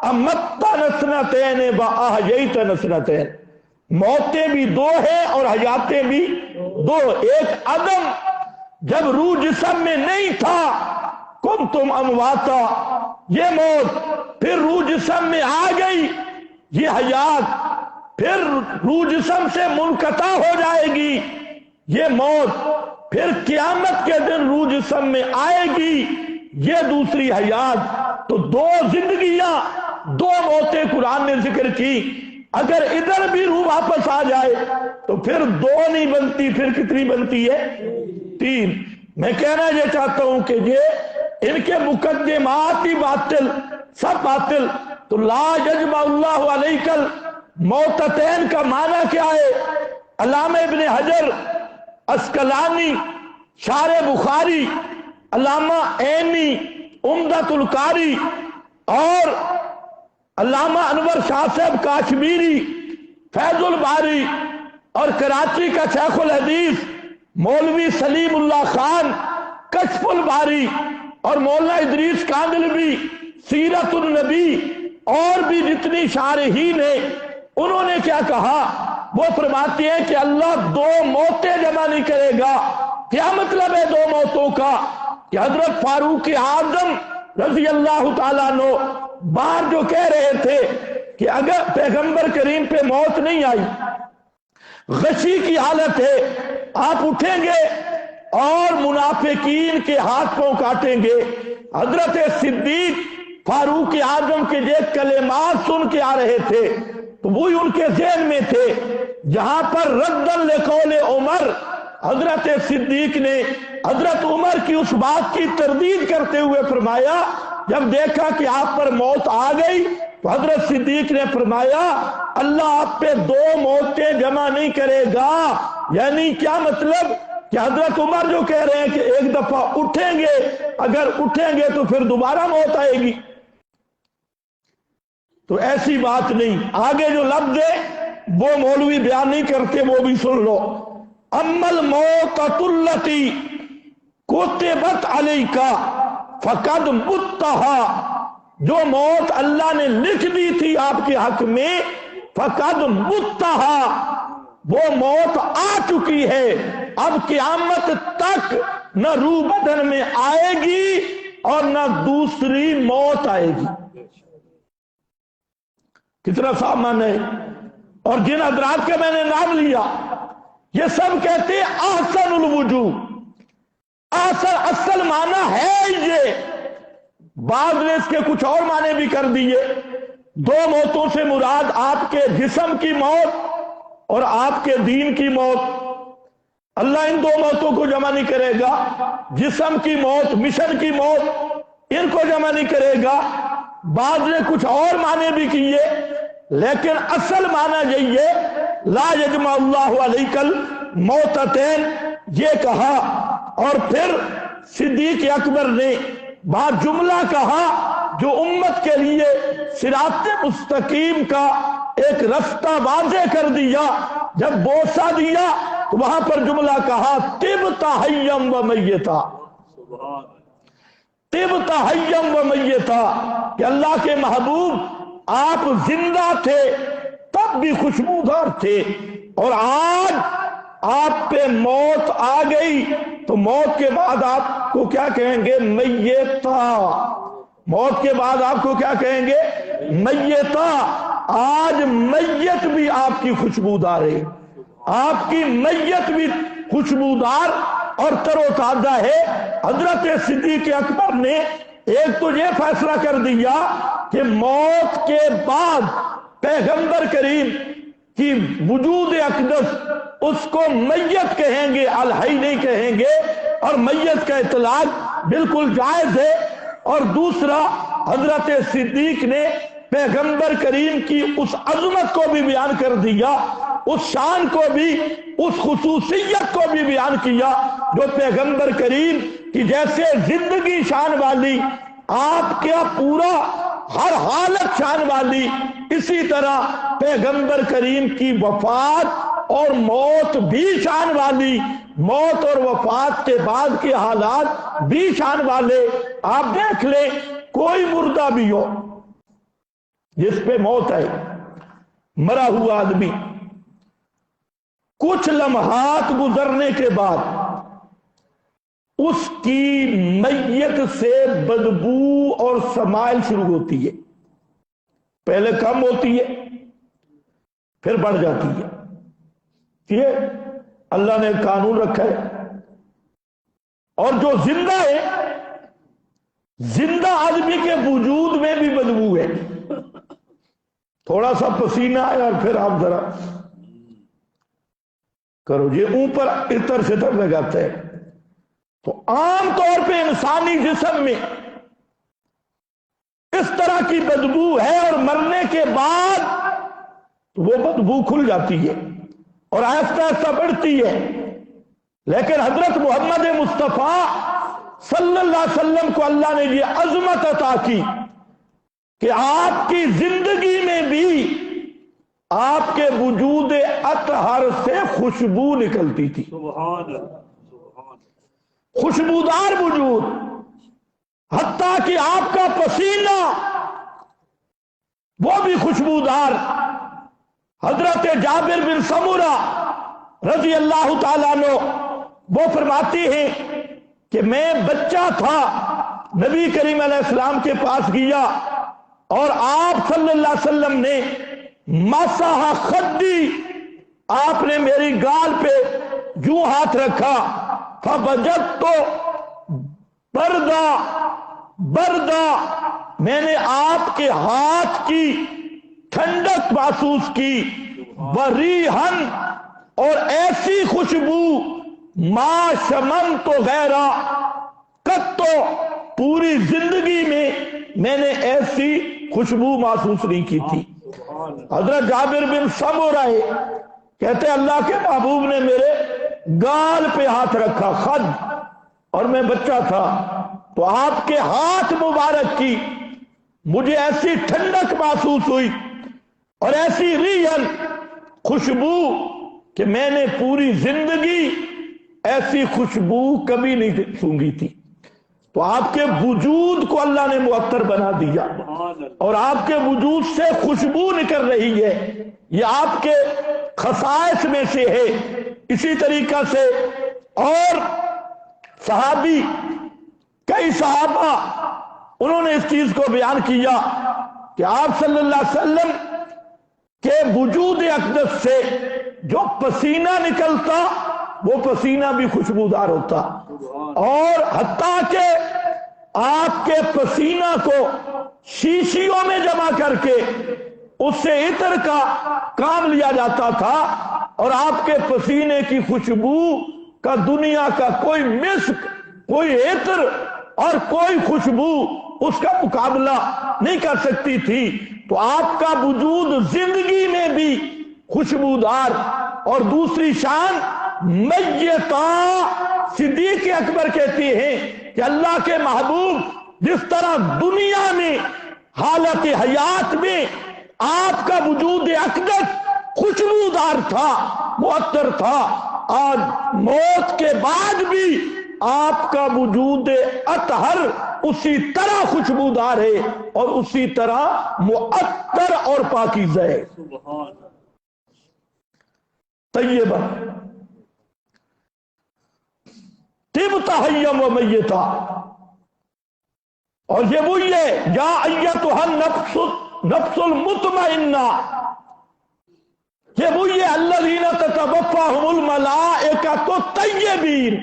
[SPEAKER 1] امتنا سنتین واحییتنا سنتین، موتیں بھی 2 ہیں اور حیاتیں بھی 2۔ ایک عدم، جب روح جسم میں نہیں تھا، کنتم امواتا، یہ موت، پھر روح جسم میں آ گئی، یہ حیات، پھر روح جسم سے منقطع ہو جائے گی، یہ موت، پھر قیامت کے دن روح جسم میں آئے گی، یہ دوسری حیات۔ تو 2 زندگیاں 2 موتیں قرآن نے ذکر کی۔ اگر ادھر بھی روح واپس آ جائے تو پھر 2 نہیں بنتی، پھر کتنی بنتی ہے؟ 3۔ میں کہنا یہ چاہتا ہوں کہ یہ ان کے مقدمات ہی باطل، سب باطل۔ تو لا یجمع اللہ علیک الموتتین کا معنی کیا ہے؟ علامہ ابن حجر اسقلانی شارح بخاری، علامہ عینی عمدۃ القاری، اور علامہ انور شاہ صاحب کاشمیری فیض الباری، اور کراچی کا شیخ الحدیث مولوی سلیم اللہ خان کشف الباری، اور مولانا ادریس کاندلوی سیرت النبی، اور بھی جتنی شارحین ہیں، انہوں نے کیا کہا؟ وہ فرماتے ہیں کہ اللہ 2 موتیں جمع نہیں کرے گا۔ کیا مطلب ہے 2 موتوں کا؟ کہ حضرت فاروق اعظم رضی اللہ تعالیٰ عنہ باہر جو کہہ رہے تھے کہ اگر پیغمبر کریم پہ موت نہیں آئی، غشی کی حالت ہے، آپ اٹھیں گے اور منافقین کے ہاتھ پاؤں کاٹیں گے۔ حضرت صدیق فاروق اعظم کے یہ کلمات سن کے آ رہے تھے، تو وہی ان کے ذہن میں تھے، جہاں پر ردن لقول عمر، حضرت صدیق نے حضرت عمر کی اس بات کی تردید کرتے ہوئے فرمایا، جب دیکھا کہ آپ پر موت آ گئی تو حضرت صدیق نے فرمایا اللہ آپ پہ 2 موتیں جمع نہیں کرے گا۔ یعنی کیا مطلب؟ کہ حضرت عمر جو کہہ رہے ہیں کہ ایک دفعہ اٹھیں گے، اگر اٹھیں گے تو پھر دوبارہ موت آئے گی، تو ایسی بات نہیں۔ آگے جو لفظ ہے وہ مولوی بیان نہیں کرتے، وہ بھی سن لو۔ اما الموتۃ التی کتبت علیک فقد متها، جو موت اللہ نے لکھ دی تھی آپ کے حق میں، فقد متها، وہ موت آ چکی ہے، اب قیامت تک نہ روح بدن میں آئے گی اور نہ دوسری موت آئے گی۔ کتنا سامان ہے؟ اور جن حضرات کا میں نے نام لیا یہ سب کہتے ہیں احسن الوجوہ، اصل معنی ہے یہ، بعض نے اس کے کچھ اور معنی بھی کر دیے، دو موتوں سے مراد آپ کے جسم کی موت اور آپ کے دین کی موت۔ اللہ ان دو موتوں کو جمع نہیں کرے گا، جسم کی موت، مشن کی موت، ان کو جمع نہیں کرے گا۔ بعض نے کچھ اور معنی بھی کیے، لیکن اصل معنی یہی ہے لا یجمع اللہ علیک الموتتین، یہ کہا۔ اور پھر صدیق اکبر نے بعد جملہ کہا جو امت کے لیے صراط مستقیم کا ایک رستہ واضح کر دیا۔ جب بوسہ دیا تو وہاں پر جملہ کہا طبت حیم و میتا، طبت حیم و میتا، کہ اللہ کے محبوب آپ زندہ تھے تب بھی خوشبودار تھے، اور آج آپ پہ موت آ گئی تو موت کے بعد آپ کو کیا کہیں گے؟ میتا۔ موت کے بعد آپ کو کیا کہیں گے؟ میتا۔ آج میت بھی آپ کی خوشبودار ہے، آپ کی میت بھی خوشبودار اور تر و تازہ ہے۔ حضرت صدیق اکبر نے ایک تو یہ فیصلہ کر دیا کہ موت کے بعد پیغمبر کریم کی وجود اقدس اس کو میت کہیں گے، الحی نہیں کہیں گے، اور میت کا اطلاق بالکل جائز ہے۔ اور دوسرا، حضرت صدیق نے پیغمبر کریم کی اس عظمت کو بھی بیان کر دیا، اس شان کو بھی، اس خصوصیت کو بھی بیان کیا جو پیغمبر کریم کی جیسے زندگی شان والی، آپ کا پورا ہر حالت شان والی، اسی طرح پیغمبر کریم کی وفات اور موت بھی شان والی، موت اور وفات کے بعد کے حالات بھی شان والے۔ آپ دیکھ لیں کوئی مردہ بھی ہو جس پہ موت ہے، مرا ہوا آدمی، کچھ لمحات گزرنے کے بعد اس کی میت سے بدبو اور سمائل شروع ہوتی ہے، پہلے کم ہوتی ہے پھر بڑھ جاتی ہے۔ یہ اللہ نے قانون رکھا ہے۔ اور جو زندہ ہے، زندہ آدمی کے وجود میں بھی بدبو ہے، تھوڑا سا پسینہ ہے اور پھر آپ ذرا کرو یہ اوپر اتر شتر لگاتا ہے، تو عام طور پہ انسانی جسم میں اس طرح کی بدبو ہے، اور مرنے کے بعد وہ بدبو کھل جاتی ہے اور آہستہ آہستہ بڑھتی ہے۔ لیکن حضرت محمد مصطفیٰ صلی اللہ علیہ وسلم کو اللہ نے یہ عظمت عطا کی کہ آپ کی زندگی میں بھی آپ کے وجود اطہر سے خوشبو نکلتی تھی، خوشبودار وجود، حتیٰ کہ آپ کا پسینہ وہ بھی خوشبودار۔ حضرت جابر بن سمرہ رضی اللہ تعالیٰ عنہ وہ فرماتی ہیں کہ میں بچہ تھا، نبی کریم علیہ السلام کے پاس گیا اور آپ صلی اللہ علیہ وسلم نے مسح خدی، آپ نے میری گال پہ یوں ہاتھ رکھا، فوجدت بردا، میں نے آپ کے ہاتھ کی ٹھنڈک محسوس کی، وریحن، اور ایسی خوشبو، ما شممت غیرہ، قط، پوری زندگی میں نے ایسی خوشبو محسوس نہیں کی تھی۔ حضرت جابر بن سمرہ کہتے اللہ کے محبوب نے میرے گال پہ ہاتھ رکھا، خد، اور میں بچہ تھا، تو آپ کے ہاتھ مبارک کی مجھے ایسی ٹھنڈک محسوس ہوئی اور ایسی ریحن، خوشبو، کہ میں نے پوری زندگی ایسی خوشبو کبھی نہیں سونگھی تھی۔ تو آپ کے وجود کو اللہ نے معطر بنا دیا اور آپ کے وجود سے خوشبو نکل رہی ہے، یہ آپ کے خصائص میں سے ہے۔ اسی طریقہ سے اور صحابی، کئی صحابہ، انہوں نے اس چیز کو بیان کیا کہ آپ صلی اللہ علیہ وسلم کے وجود اقدس سے جو پسینہ نکلتا وہ پسینہ بھی خوشبودار ہوتا، اور حتیٰ کہ آپ کے پسینہ کو شیشیوں میں جمع کر کے اس سے عطر کا کام لیا جاتا تھا، اور آپ کے پسینے کی خوشبو کا دنیا کا کوئی مسک، کوئی عطر اور کوئی خوشبو اس کا مقابلہ نہیں کر سکتی تھی۔ تو آپ کا وجود زندگی میں بھی خوشبودار، اور دوسری شان میتا۔ صدیق اکبر کہتے ہیں کہ اللہ کے محبوب جس طرح دنیا میں حالت حیات میں آپ کا وجود اقدس خوشبودار تھا، معطر تھا، آج موت کے بعد بھی آپ کا وجود اطہر اسی طرح خوشبودار ہے اور اسی طرح معطر اور پاکیزہ ہے۔ طیبہ طبت حیا و میتا، اور یہ وہی ہے یا ایتھا النفس المطمئنہ، یہ وہی ہے الذین تتوفاہم الملائکۃ الطیبین،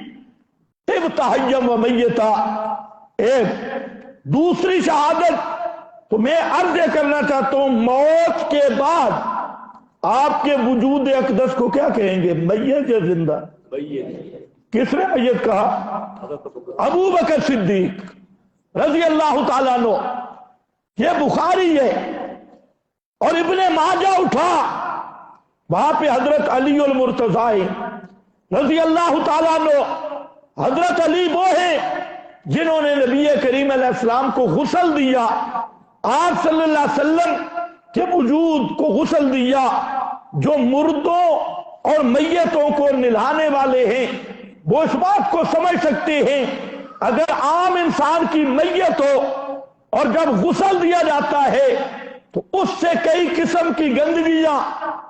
[SPEAKER 1] طبت حیا و میتا۔ ایک دوسری شہادت تو میں عرض کرنا چاہتا ہوں، موت کے بعد آپ کے وجود اقدس کو کیا کہیں گے؟ میت یا زندہ؟ کس نے میت کہا؟ ابو بکر صدیق رضی اللہ تعالیٰ عنہ۔ یہ بخاری ہے، اور ابن ماجہ اٹھا، وہاں پہ حضرت علی المرتضی رضی اللہ تعالیٰ عنہ۔ حضرت علی وہ ہیں جنہوں نے نبی کریم علیہ السلام کو غسل دیا، آپ صلی اللہ علیہ وسلم کے وجود کو غسل دیا۔ جو مردوں اور میتوں کو نہلانے والے ہیں وہ اس بات کو سمجھ سکتے ہیں، اگر عام انسان کی میت ہو اور جب غسل دیا جاتا ہے تو اس سے کئی قسم کی گندگیاں،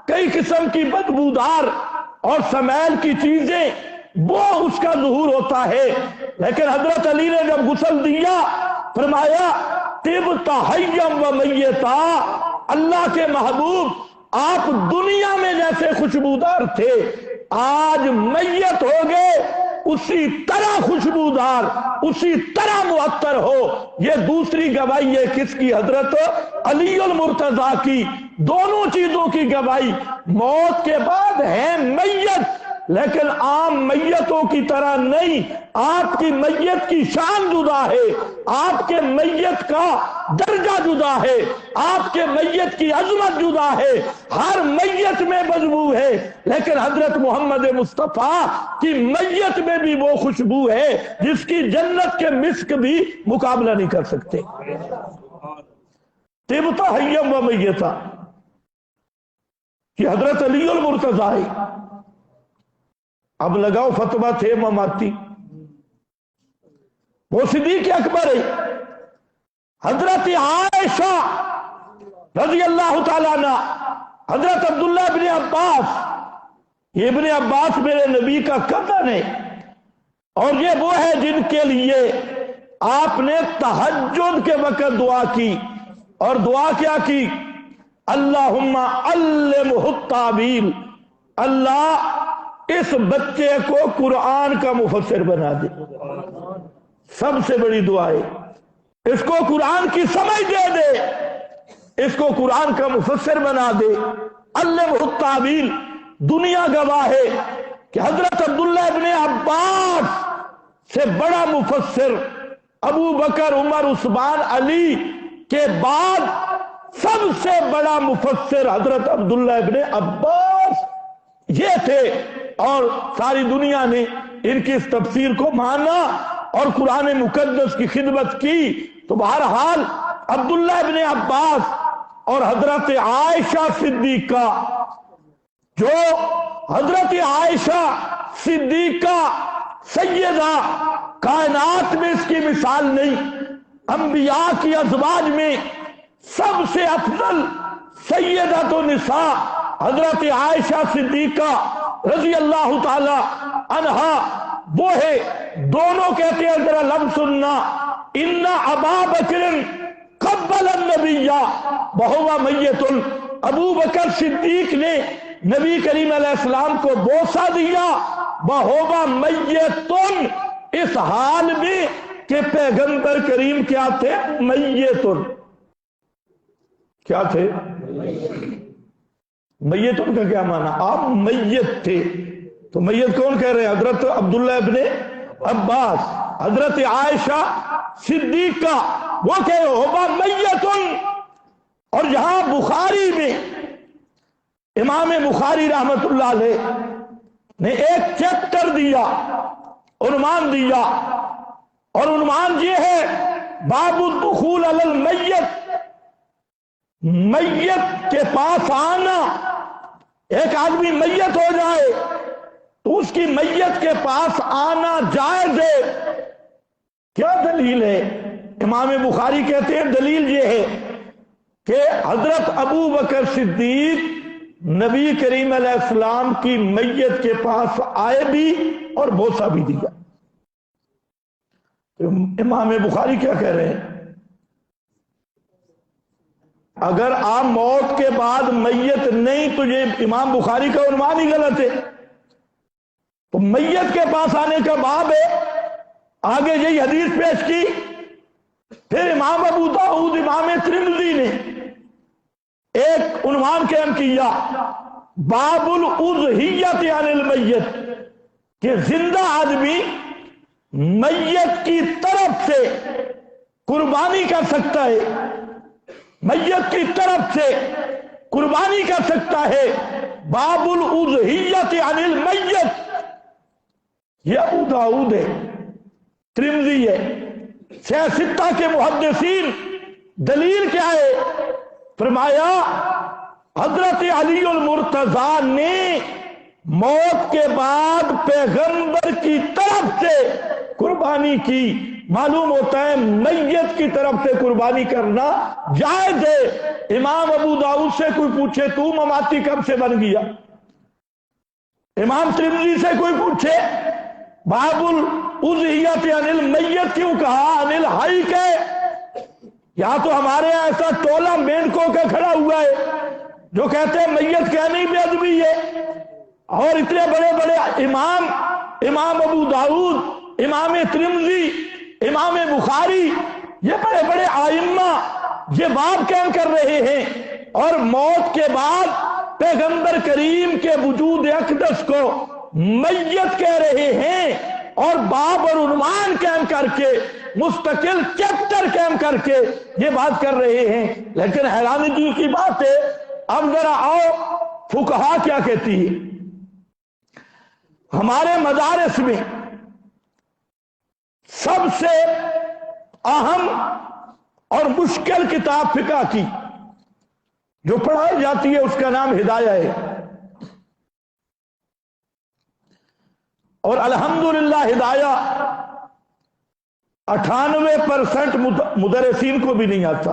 [SPEAKER 1] کئی قسم کی بدبودار اور سمیل کی چیزیں وہ اس کا ظہور ہوتا ہے، لیکن حضرت علی نے جب غسل دیا فرمایا طبت حیا و میتا، اللہ کے محبوب آپ دنیا میں جیسے خوشبودار تھے آج میت ہو گئے اسی طرح خوشبودار، اسی طرح معطر ہو۔ یہ دوسری گواہی ہے کس کی؟ حضرت علی المرتضی کی۔ دونوں چیزوں کی گواہی، موت کے بعد ہے میت لیکن عام میتوں کی طرح نہیں۔ آپ کی میت کی شان جدا ہے، آپ کے میت کا درجہ جدا ہے، آپ کے میت کی عظمت جدا ہے، ہر میت میں بدبو ہے، لیکن حضرت محمد مصطفیٰ کی میت میں بھی وہ خوشبو ہے جس کی جنت کے مسک بھی مقابلہ نہیں کر سکتے۔ طبت حیا و میتا، کہ حضرت علی المرتضی۔ اب لگاؤ فتویٰ تھے مماتی، وہ صدیق اکبر ہے۔ حضرت عائشہ رضی اللہ تعالیٰ عنہ، حضرت عبداللہ ابن عباس، یہ ابن عباس میرے نبی کا کزن ہے، اور یہ وہ ہے جن کے لیے آپ نے تہجد کے وقت دعا کی، اور دعا کیا کی؟ اللہم علمہ التاویل، اللہ اس بچے کو قرآن کا مفسر بنا دے۔ سب سے بڑی دعا ہے، اس کو قرآن کی سمجھ دے دے، اس کو قرآن کا مفسر بنا دے۔ علمہ التاویل، دنیا گواہ ہے کہ حضرت عبداللہ ابن عباس سے بڑا مفسر ابو بکر، عمر، عثمان، علی کے بعد سب سے بڑا مفسر حضرت عبداللہ ابن عباس یہ تھے، اور ساری دنیا نے ان کی اس تفسیر کو مانا اور قرآن مقدس کی خدمت کی۔ تو بہرحال عبداللہ ابن عباس اور حضرت عائشہ صدیقہ، جو حضرت عائشہ صدیقہ سیدہ، کائنات میں اس کی مثال نہیں، انبیاء کی ازواج میں سب سے افضل سیدۃ النساء حضرت عائشہ صدیقہ رضی اللہ تعالی عنہا وہ ہے۔ دونوں کہتے ہیں، ذرا لفظ سننا، ان ابا بکر قبل النبی وہو میت، ابو بکر صدیق نے نبی کریم علیہ السلام کو بوسہ دیا وہو میت، اس حال میں کہ پیغمبر کریم کیا تھے؟ میتن. کیا تھے؟ میتن کا کیا معنی؟ آپ میت تھے. تو میت کون کہہ رہے ہیں؟ حضرت عبداللہ ابن عباس، حضرت عائشہ صدیقہ، وہ کہہ رہے ہو میتن. اور یہاں بخاری میں امام بخاری رحمت اللہ علیہ نے ایک چیپٹر دیا، عنوان دیا، اور عنوان یہ ہے باب الدخول علی المیت. میت کے پاس آنا. ایک آدمی میت ہو جائے تو اس کی میت کے پاس آنا جائز ہے. کیا دلیل ہے؟ امام بخاری کہتے ہیں دلیل یہ ہے کہ حضرت ابو بکر صدیق نبی کریم علیہ السلام کی میت کے پاس آئے بھی اور بوسہ بھی دیا. امام بخاری کیا کہہ رہے ہیں؟ اگر آپ موت کے بعد میت نہیں تو یہ امام بخاری کا عنوان ہی غلط ہے. تو میت کے پاس آنے کا باب ہے، آگے یہی حدیث پیش کی. پھر امام ابو داؤد، امام ترمذی نے ایک عنوان قائم کیا، باب الاضحیۃ عن المیت، کہ زندہ آدمی میت کی طرف سے قربانی کر سکتا ہے، میت کی طرف سے قربانی کر سکتا ہے. باب الاضحیۃ عن المیت، یہ ابو داؤد ہے، ترمذی ہے، چھ ستہ کے محدثین. دلیل کیا ہے؟ فرمایا حضرت علی المرتضیٰ نے موت کے بعد پیغمبر کی طرف سے قربانی کی. معلوم ہوتا ہے میت کی طرف سے قربانی کرنا جائز ہے. امام ابو داؤد سے کوئی پوچھے تو مماتی کب سے بن گیا؟ امام ترمذی سے کوئی پوچھے باب الاضحیۃ عن المیت کیوں کہا، عن الحی کے؟ یہاں تو ہمارے یہاں ایسا ٹولہ مینکوں کا کھڑا ہوا ہے جو کہتے ہیں میت کہنی بے ادبی ہے. اور اتنے بڑے بڑے امام ابو داؤد، امام ترمذی، امام بخاری، یہ بڑے بڑے آئمہ یہ باب قائم کر رہے ہیں، اور موت کے بعد پیغمبر کریم کے وجود اقدس کو میت کہہ رہے ہیں، اور باب اور عنوان قائم کر کے مستقل چیپٹر قائم کر کے یہ بات کر رہے ہیں. لیکن حیرانی کی بات ہے، اب ذرا آؤ فقہا کیا کہتی ہے. ہمارے مدارس میں سب سے اہم اور مشکل کتاب فقہ کی جو پڑھائی جاتی ہے اس کا نام ہدایہ ہے. اور الحمدللہ ہدایہ 98% مدرسین کو بھی نہیں آتا.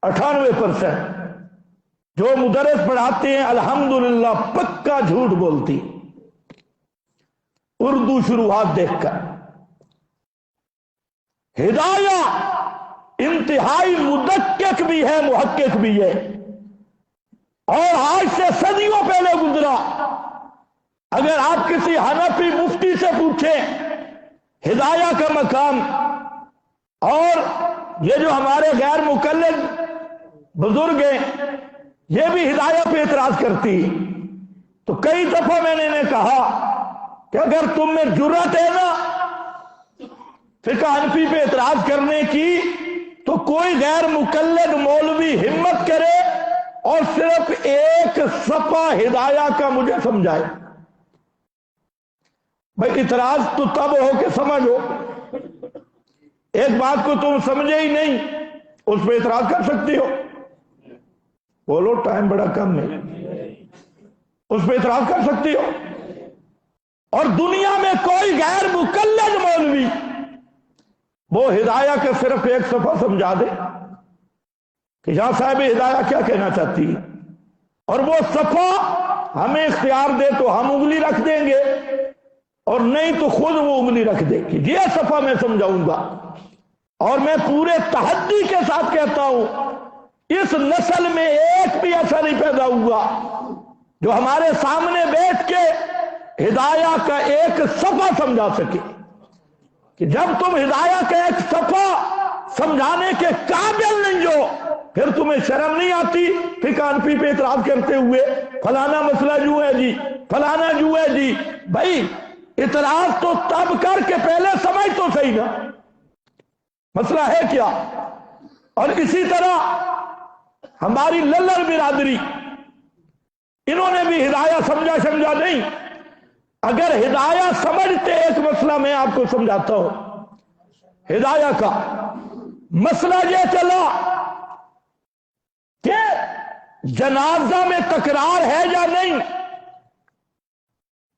[SPEAKER 1] 98% جو مدرس پڑھاتے ہیں الحمدللہ پکا جھوٹ بولتی اردو شروحات دیکھ کر. ہدایہ انتہائی مدقق بھی ہے، محقق بھی ہے، اور آج سے صدیوں پہلے گزرا. اگر آپ کسی حنفی مفتی سے پوچھیں ہدایہ کا مقام، اور یہ جو ہمارے غیر مقلد بزرگ ہیں یہ بھی ہدایہ پہ اعتراض کرتی، تو کئی دفعہ میں نے کہا کہ اگر تم میں جرأت ہے نا فقہ حنفی پہ اعتراض کرنے کی، تو کوئی غیر مقلد مولوی ہمت کرے اور صرف ایک صفحہ ہدایہ کا مجھے سمجھائے. بھائی اعتراض تو تب ہو کہ سمجھو. ایک بات کو تم سمجھے ہی نہیں اس پہ اعتراض کر سکتی ہو؟ بولو، ٹائم بڑا کم ہے. اس پہ اعتراض کر سکتی ہو؟ اور دنیا میں کوئی غیر مقلد مولوی وہ ہدایہ کا صرف ایک صفحہ سمجھا دے کہ یہاں صاحب ہدایہ کیا کہنا چاہتی ہے، اور وہ صفحہ ہمیں اختیار دے تو ہم انگلی رکھ دیں گے، اور نہیں تو خود وہ انگلی رکھ دے کہ یہ صفحہ میں سمجھاؤں گا. اور میں پورے تحدی کے ساتھ کہتا ہوں اس نسل میں ایک بھی ایسا نہیں پیدا ہوا جو ہمارے سامنے بیٹھ کے ہدایہ کا ایک صفحہ سمجھا سکے. کہ جب تم ہدایت کا ایک صفحہ سمجھانے کے قابل نہیں ہو پھر تمہیں شرم نہیں آتی پھر کانپی پہ اعتراض کرتے ہوئے فلانا مسئلہ جو ہے جی فلانا جو ہے جی. بھائی اعتراض تو تب کر کے پہلے سمجھ تو صحیح نا مسئلہ ہے کیا. اور اسی طرح ہماری للر برادری انہوں نے بھی ہدایت سمجھا نہیں. اگر ہدایت سمجھتے ایک مسئلہ میں آپ کو سمجھاتا ہوں. ہدایت کا مسئلہ یہ چلا کہ جنازہ میں تکرار ہے یا نہیں.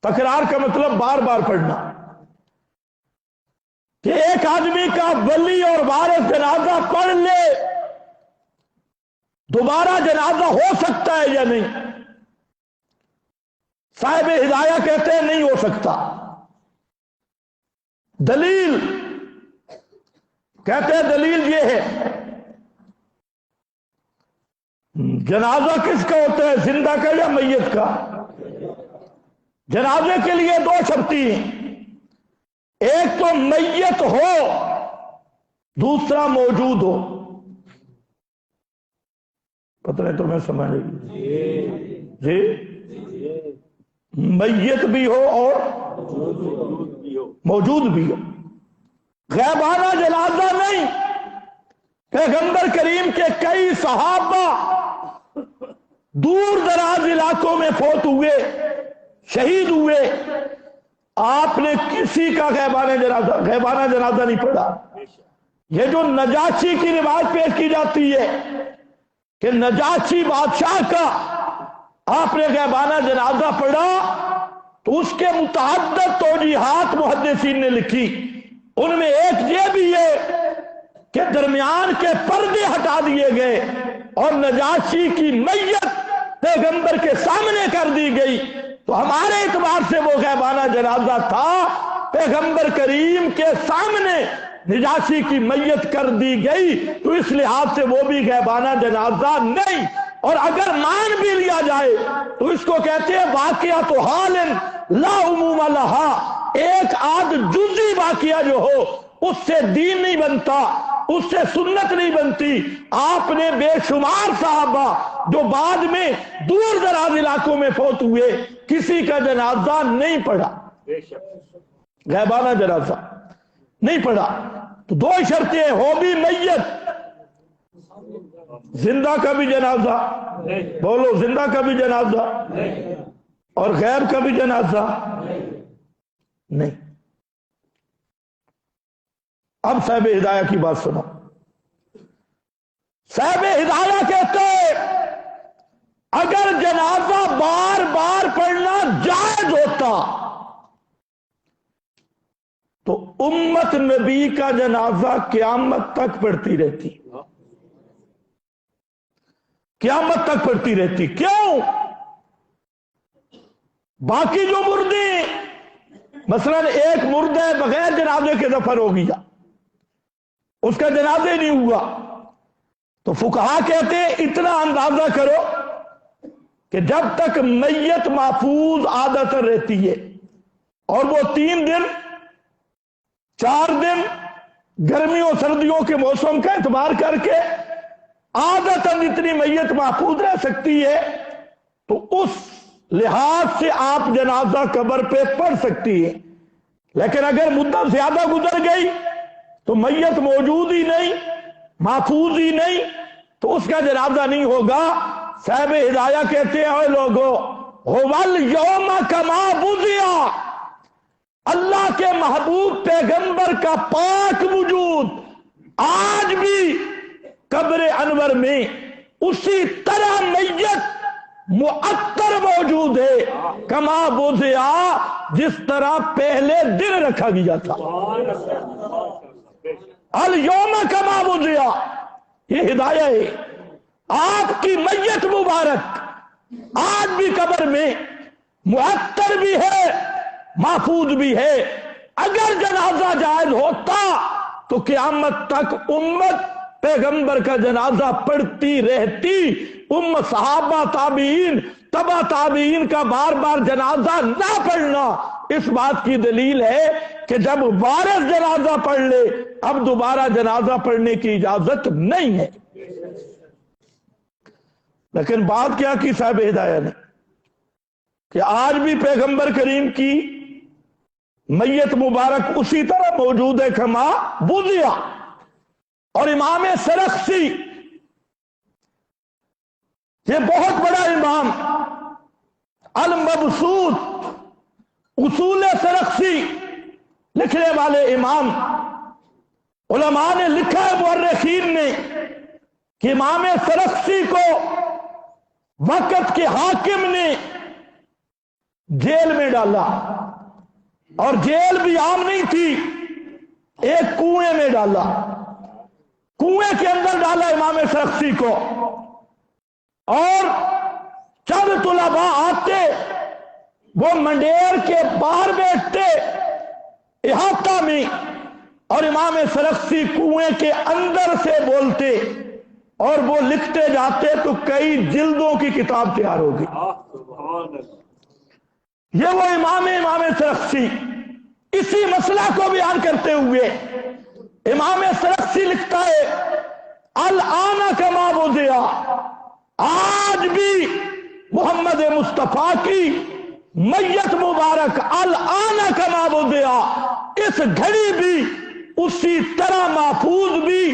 [SPEAKER 1] تکرار کا مطلب بار بار پڑھنا کہ ایک آدمی کا ولی اور وارث جنازہ پڑھ لے دوبارہ جنازہ ہو سکتا ہے یا نہیں. صاحب ہدایہ کہتے ہیں نہیں ہو سکتا. دلیل کہتے ہیں دلیل یہ ہے جنازہ کس کا ہوتا ہے زندہ کا یا میت کا. جنازے کے لیے دو شرطیں ہیں ایک تو میت ہو دوسرا موجود ہو. پتہ نہیں تو میں سمجھ جی میت بھی ہو اور موجود بھی ہو. غیبانہ جنازہ نہیں. پیغمبر کریم کے کئی صحابہ دور دراز علاقوں میں فوت ہوئے شہید ہوئے آپ نے کسی کا غیبانہ جنازہ نہیں پڑھا. یہ جو نجاشی کی روایت پیش کی جاتی ہے کہ نجاشی بادشاہ کا آپ نے غیبانہ جنازہ پڑھا تو اس کے متعدد توجیحات محدثین نے لکھی. ان میں ایک یہ بھی ہے کہ درمیان کے پردے ہٹا دیے گئے اور نجاشی کی میت پیغمبر کے سامنے کر دی گئی تو ہمارے اعتبار سے وہ غیبانہ جنازہ تھا. پیغمبر کریم کے سامنے نجاشی کی میت کر دی گئی تو اس لحاظ سے وہ بھی غیبانہ جنازہ نہیں. اور اگر مان بھی لیا جائے تو اس کو کہتے ہیں واقعہ تو حال لا عموم لہا. ایک آدھ جزئی واقعہ جو ہو اس سے دین نہیں بنتا اس سے سنت نہیں بنتی. آپ نے بے شمار صحابہ جو بعد میں دور دراز علاقوں میں فوت ہوئے کسی کا جنازہ نہیں پڑھا غیبانہ جنازہ نہیں پڑھا. تو دو شرطیں ہو بھی میت زندہ کا بھی جنازہ بولو زندہ کا بھی جنازہ اور غیر کا بھی جنازہ نہیں. اب صاحب ہدایہ کی بات سنو. صاحب ہدایہ کہتے اگر جنازہ بار بار پڑھنا جائز ہوتا تو امت نبی کا جنازہ قیامت تک پڑھتی رہتی قیامت تک پڑھتی رہتی. کیوں؟ باقی جو مردے مثلا ایک مردہ بغیر جنازے کے دفن ہو گیا اس کا جنازہ نہیں ہوا تو فقہا کہتے ہیں اتنا اندازہ کرو کہ جب تک میت محفوظ عادت رہتی ہے اور وہ 3 دن 4 دن گرمیوں سردیوں کے موسم کا اعتبار کر کے عادتاً اتنی میت محفوظ رہ سکتی ہے تو اس لحاظ سے آپ جنازہ قبر پہ پڑھ سکتی ہے. لیکن اگر مدت زیادہ گزر گئی تو میت موجود ہی نہیں محفوظ ہی نہیں تو اس کا جنازہ نہیں ہوگا. صاحب ہدایہ کہتے ہیں اے لوگو ہوَل یوم کما بُذِیا اللہ کے محبوب پیغمبر کا پاک وجود آج بھی قبر انور میں اسی طرح میت معطر موجود ہے کما بُذِیا جس طرح پہلے دن رکھا گیا تھا. الیوم کما بُذِیا یہ ہدایہ ہے. آپ کی میت مبارک آج بھی قبر میں معطر بھی ہے محفوظ بھی ہے. اگر جنازہ جائز ہوتا تو قیامت تک امت پیغمبر کا جنازہ پڑھتی رہتی. صحابہ تابعین
[SPEAKER 2] تبا تابعین کا بار بار جنازہ نہ پڑھنا اس بات کی دلیل ہے کہ جب وارث جنازہ پڑھ لے اب دوبارہ جنازہ پڑھنے کی اجازت نہیں ہے۔ لیکن بات کیا کی صاحب ہدایہ نے کہ آج بھی پیغمبر کریم کی میت مبارک اسی طرح موجود ہے کما بوذیا، اور امام سرخسی یہ بہت بڑا امام المبسوط اصول سرخسی لکھنے والے امام، علماء نے لکھا ہے مورخین نے کہ امام سرخسی کو وقت کے حاکم نے جیل میں ڈالا، اور جیل بھی عام نہیں تھی، ایک کنویں میں ڈالا، کنویں کے اندر ڈالا امام سرخسی کو، اور چند طلباء آتے وہ منڈیر کے باہر بیٹھتے احاطہ میں، اور امام سرخسی کنویں کے اندر سے بولتے اور وہ لکھتے جاتے تو کئی جلدوں کی کتاب تیار ہوگی۔ یہ وہ امام سرخسی، اسی مسئلہ کو بیان کرتے ہوئے امام سرخسی لکھتا ہے الآن کما بوذیا، آج بھی محمد مصطفیٰ کی میت مبارک الآن کما بوذیا، اس گھڑی بھی اسی طرح محفوظ بھی،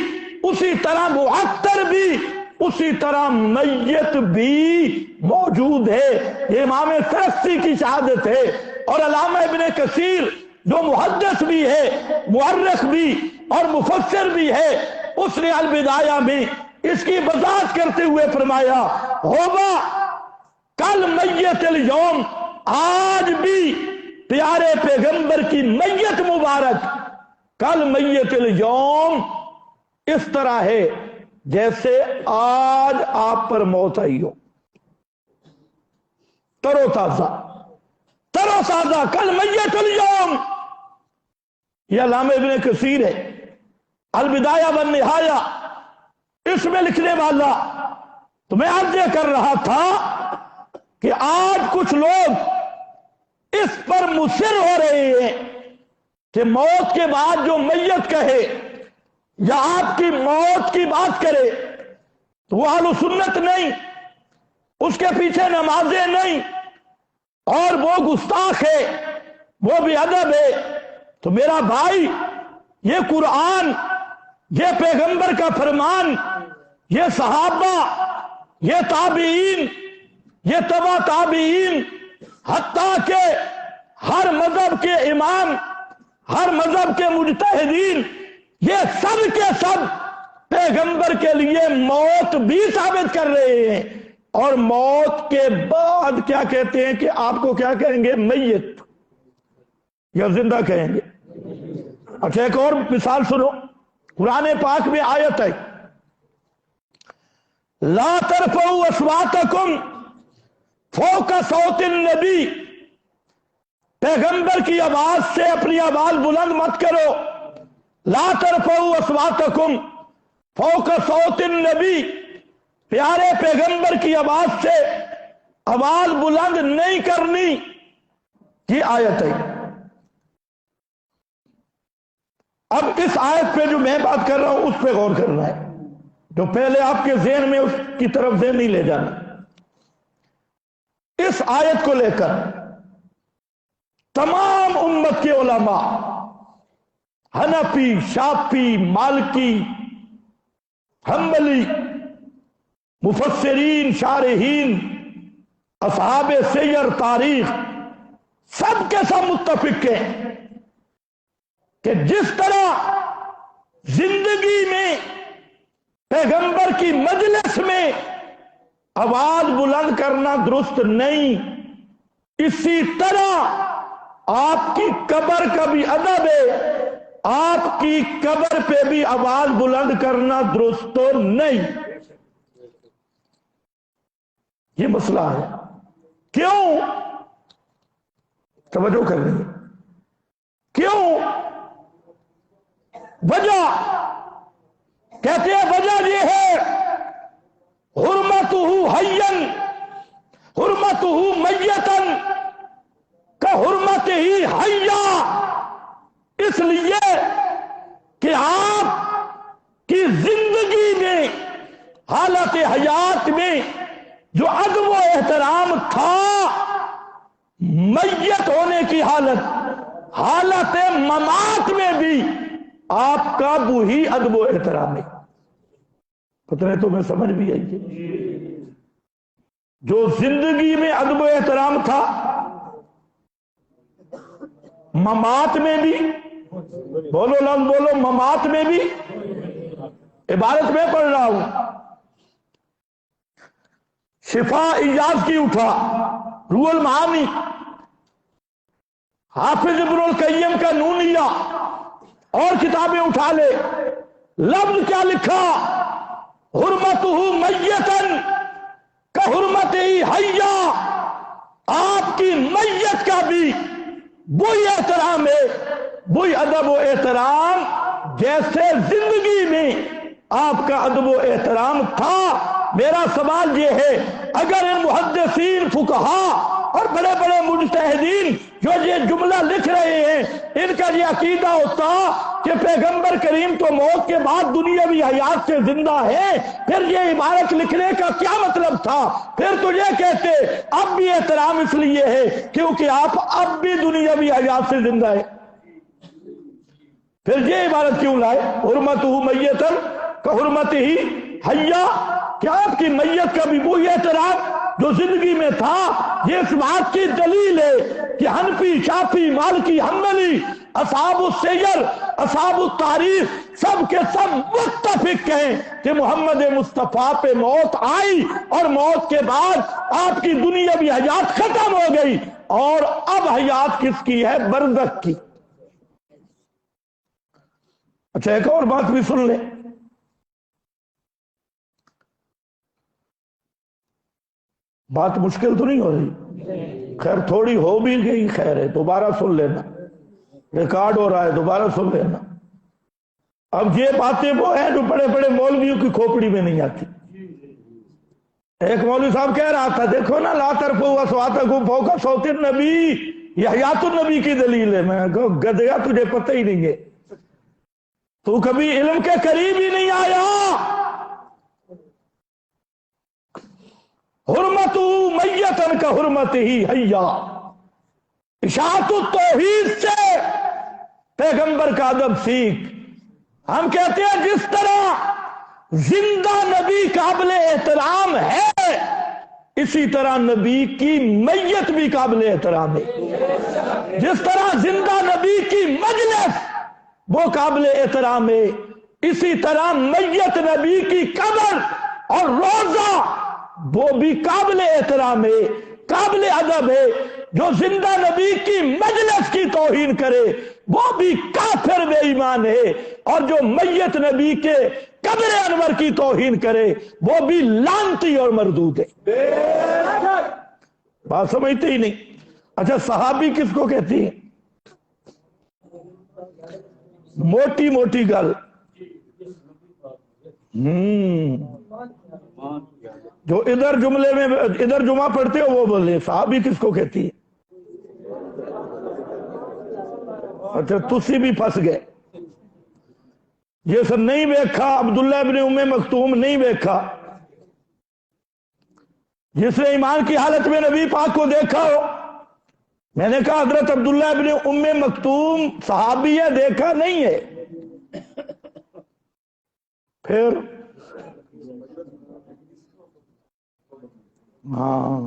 [SPEAKER 2] اسی طرح معطر بھی، اسی طرح میت بھی موجود ہے۔ یہ امام سرخسی کی شہادت ہے۔ اور علامہ ابن کثیر جو محدث بھی ہے، مورخ بھی اور مفسر بھی ہے، اس نے البدایہ میں اس کی وضاحت کرتے ہوئے فرمایا ہوگا کل میت اليوم، آج بھی پیارے پیغمبر کی میت مبارک کل میت اليوم اس طرح ہے جیسے آج آپ پر موت آئی ہو، ترو تازہ کل میت اليوم۔ یہ علامہ ابن کثیر ہے البدایہ والنہایہ، اس میں لکھنے والا۔ تو میں عرض یہ کر رہا تھا کہ آج کچھ لوگ اس پر مصر ہو رہے ہیں کہ موت کے بعد جو میت کہے یا آپ کی موت کی بات کرے تو وہ اہل سنت نہیں، اس کے پیچھے نمازیں نہیں، اور وہ گستاخ ہے، وہ بھی ادب ہے۔ تو میرا بھائی، یہ قرآن، یہ پیغمبر کا فرمان، یہ صحابہ، یہ تابعین، یہ تبع تابعین، حتیٰ کہ ہر مذہب کے امام، ہر مذہب کے مجتہدین، یہ سب کے سب پیغمبر کے لیے موت بھی ثابت کر رہے ہیں، اور موت کے بعد کیا کہتے ہیں کہ آپ کو کیا کہیں گے؟ میت یا زندہ کہیں گے۔ اچھا ایک اور مثال سنو، قرآن پاک میں آیت ہے لا ترفعوا اصواتکم فوق صوت النبی، پیغمبر کی آواز سے اپنی آواز بلند مت کرو۔ لا ترفعوا اصواتکم فوق صوت النبی، پیارے پیغمبر کی آواز سے آواز بلند نہیں کرنی، یہ آیت ہے۔ اب اس آیت پہ جو میں بات کر رہا ہوں اس پہ غور کرنا ہے، جو پہلے آپ کے ذہن میں اس کی طرف ذہن نہیں لے جانا۔ اس آیت کو لے کر تمام امت کے علماء، حنفی، شافعی، مالکی، حنبلی، مفسرین، شارحین، اصحاب سیر، تاریخ، سب کے سب متفق ہیں کہ جس طرح زندگی میں پیغمبر کی مجلس میں آواز بلند کرنا درست نہیں، اسی طرح آپ کی قبر کا بھی ادب ہے، آپ کی قبر پہ بھی آواز بلند کرنا درست تو نہیں۔ یہ مسئلہ ہے۔ کیوں؟ توجہ کر رہی ہے۔ کیوں؟ وجہ کہتے ہیں وجہ یہ ہے حرمتہ حیّن، حرمت حرمتہ میتن کحرمتہ حیا، اس لیے کہ آپ کی زندگی میں حالت حیات میں جو ادب و احترام تھا، میت ہونے کی حالت ممات میں بھی آپ کا وہی ادب و احترام ہے۔ پتہ نہیں تمہیں سمجھ بھی آئی ہے؟ جو زندگی میں ادب و احترام تھا، ممات میں بھی، بولو لفظ بولو، ممات میں بھی، عبارت میں پڑھ رہا ہوں، شفا ایاز کی اٹھا، روح المعانی، حافظ ابن القیم کا نونیہ اور کتابیں اٹھا لے، لفظ کیا لکھا؟ حرمتہ میتن کحرمتہ حیا، آپ کی میت کا بھی وہی احترام ہے، وہی ادب و احترام جیسے زندگی میں آپ کا ادب و احترام تھا۔ میرا سوال یہ ہے، اگر ان محدثین، فقہا اور بڑے بڑے مجتہدین جو یہ جملہ لکھ رہے ہیں، ان کا یہ عقیدہ ہوتا کہ پیغمبر کریم تو موت کے بعد دنیاوی حیات سے زندہ ہے، پھر یہ عبارت لکھنے کا کیا مطلب تھا؟ پھر تو یہ کہتے اب بھی احترام اس لیے ہے کیونکہ آپ اب بھی دنیاوی حیات سے زندہ ہے، پھر یہ عبارت کیوں لائے؟ حرمتہ میتن کحرمتہ حیا، کیا آپ کی میت کا بھی وہی احترام جو زندگی میں تھا؟ یہ اس بات کی دلیل ہے کہ حنفی، شافعی، مالکی، حنبلی، اصحاب السیر، اصحاب التاریخ سب کے سب متفق ہیں کہ محمد مصطفیٰ پہ موت آئی اور موت کے بعد آپ کی دنیاوی حیات ختم ہو گئی، اور اب حیات کس کی ہے؟ برزخ کی۔ اچھا ایک اور بات بھی سن لیں، بات مشکل تو نہیں ہو رہی؟ خیر تھوڑی ہو بھی گئی، خیر ہے، دوبارہ سن لینا، ریکارڈ ہو رہا ہے، دوبارہ سن لینا۔ اب یہ باتیں وہ ہیں جو بڑے بڑے مولویوں کی کھوپڑی میں نہیں آتی۔ ایک مولوی صاحب کہہ رہا تھا، دیکھو نا، لا ترفعوا اصواتکم فوق صوت النبی، یہ حیات النبی کی دلیل ہے۔ میں کہا گدھیا تجھے پتہ ہی نہیں ہے، تو کبھی علم کے قریب ہی نہیں آیا۔ حرمتہ میتن کا حرمتہ حیا، اشاعت التوحید سے پیغمبر کا ادب سیکھ۔ ہم کہتے ہیں جس طرح زندہ نبی قابل احترام ہے، اسی طرح نبی کی میت بھی قابل احترام ہے۔ جس طرح زندہ نبی کی مجلس وہ قابل احترام ہے، اسی طرح میت نبی کی قبر اور روزہ وہ بھی قابل احترام ہے، قابل ادب ہے۔ جو زندہ نبی کی مجلس کی توہین کرے وہ بھی کافر بے ایمان ہے، اور جو میت نبی کے قبر انور کی توہین کرے وہ بھی لعنتی اور مردود ہے۔ بات سمجھتے ہی نہیں۔ اچھا صحابی کس کو کہتی ہیں؟ موٹی موٹی گل، جو ادھر جملے میں ادھر جمعہ پڑھتے ہو وہ بولے صحابی کس کو کہتی ہے؟ اچھا تسی بھی پھنس گئے، یہ سب نہیں دیکھا، عبداللہ ابن ام مکتوم نہیں دیکھا، جس نے ایمان کی حالت میں نبی پاک کو دیکھا ہو۔ میں نے کہا حضرت عبداللہ ابن ام مکتوم صحابی ہے، دیکھا نہیں ہے، پھر ہاں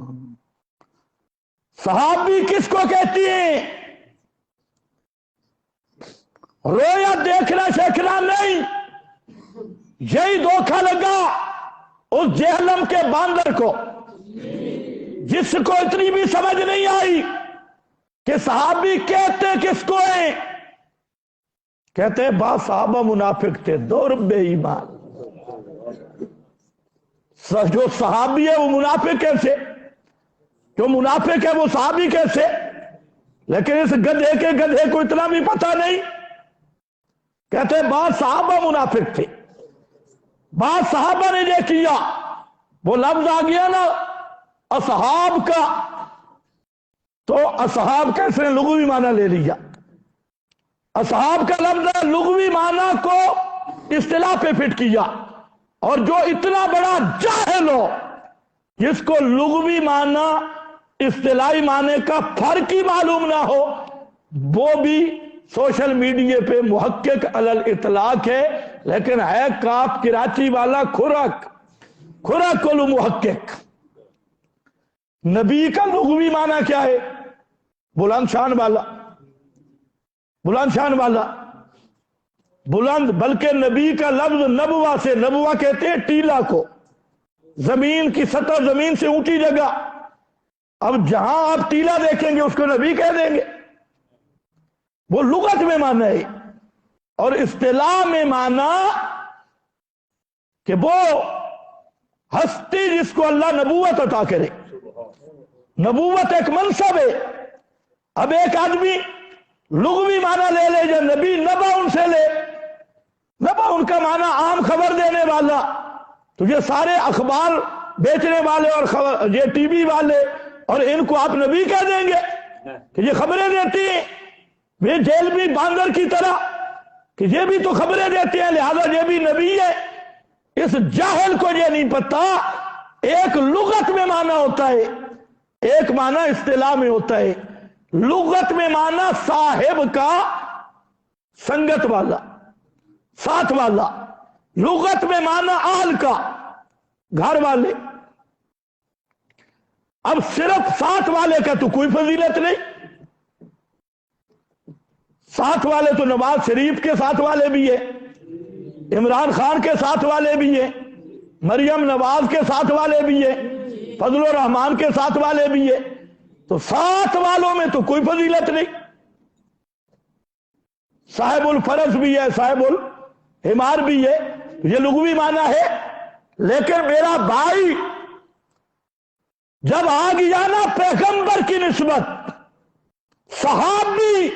[SPEAKER 2] صحابی کس کو کہتی ہیں؟ رویا دیکھنا سیکھنا نہیں، یہی دھوکہ لگا اس جہنم کے باندر کو، جس کو اتنی بھی سمجھ نہیں آئی کہ صحابی کہتے کس کو ہیں؟ کہتے ہیں بعض صحابہ منافق تھے، دو رب ایمان۔ جو صحابی ہے وہ منافق کیسے؟ جو منافق ہے وہ صحابی کیسے؟ لیکن اس گدھے کے گدھے کو اتنا بھی پتہ نہیں۔ کہتے ہیں بعض صحابہ منافق تھے، بعض صحابہ نے یہ کیا، وہ لفظ آ گیا نا اصحاب کا، تو اصحاب کا اس نے لغوی معنی لے لیا. اصحاب کا لفظ لغوی معنی کو اصطلاح پہ فٹ کیا، اور جو اتنا بڑا جاہل ہو جس کو لغوی معنی اصطلاحی معنی کا فرق ہی معلوم نہ ہو، وہ بھی سوشل میڈیا پہ محقق علی الاطلاق ہے، لیکن ہے کاف کراچی والا کھرک المحقق. نبی کا لغوی معنی کیا ہے؟ بلند شان والا، بلند شان والا، بلند. بلکہ نبی کا لفظ نبوہ سے، نبوہ کہتے ہیں ٹیلا کو، زمین کی سطح، زمین سے اونچی جگہ. اب جہاں آپ ٹیلا دیکھیں گے اس کو نبی کہہ دیں گے. وہ لغت میں معنی ہے، اور اصطلاح میں معنی کہ وہ ہستی جس کو اللہ نبوت عطا کرے. نبوت ایک منصب ہے. اب ایک آدمی لغوی معنی لے لے، جو نبی نبا ان سے لے، نبا ان کا معنی عام خبر دینے والا. تو یہ سارے اخبار بیچنے والے اور یہ ٹی وی والے، اور ان کو آپ نبی کہہ دیں گے کہ یہ خبریں دیتی ہیں. یہ جیل بھی باندر کی طرح کہ یہ بھی تو خبریں دیتے ہیں، لہذا یہ بھی نبی ہے. اس جاہل کو یہ نہیں پتا ایک لغت میں معنی ہوتا ہے، ایک معنی اصطلاح میں ہوتا ہے. لغت میں معنی صاحب کا، سنگت والا، ساتھ والا. لغت میں معنی اہل کا، گھر والے. اب صرف ساتھ والے کا تو کوئی فضیلت نہیں. ساتھ والے تو نواز شریف کے ساتھ والے بھی ہیں، عمران خان کے ساتھ والے بھی ہیں، مریم نواز کے ساتھ والے بھی ہیں، فضل الرحمان کے ساتھ والے بھی ہیں. تو ساتھ والوں میں تو کوئی فضیلت نہیں. صاحب الفرس بھی ہے، صاحب الحمار بھی ہے، یہ لغوی معنی ہے. لیکن میرا بھائی جب آ گیا نا پیغمبر کی نسبت، صحابی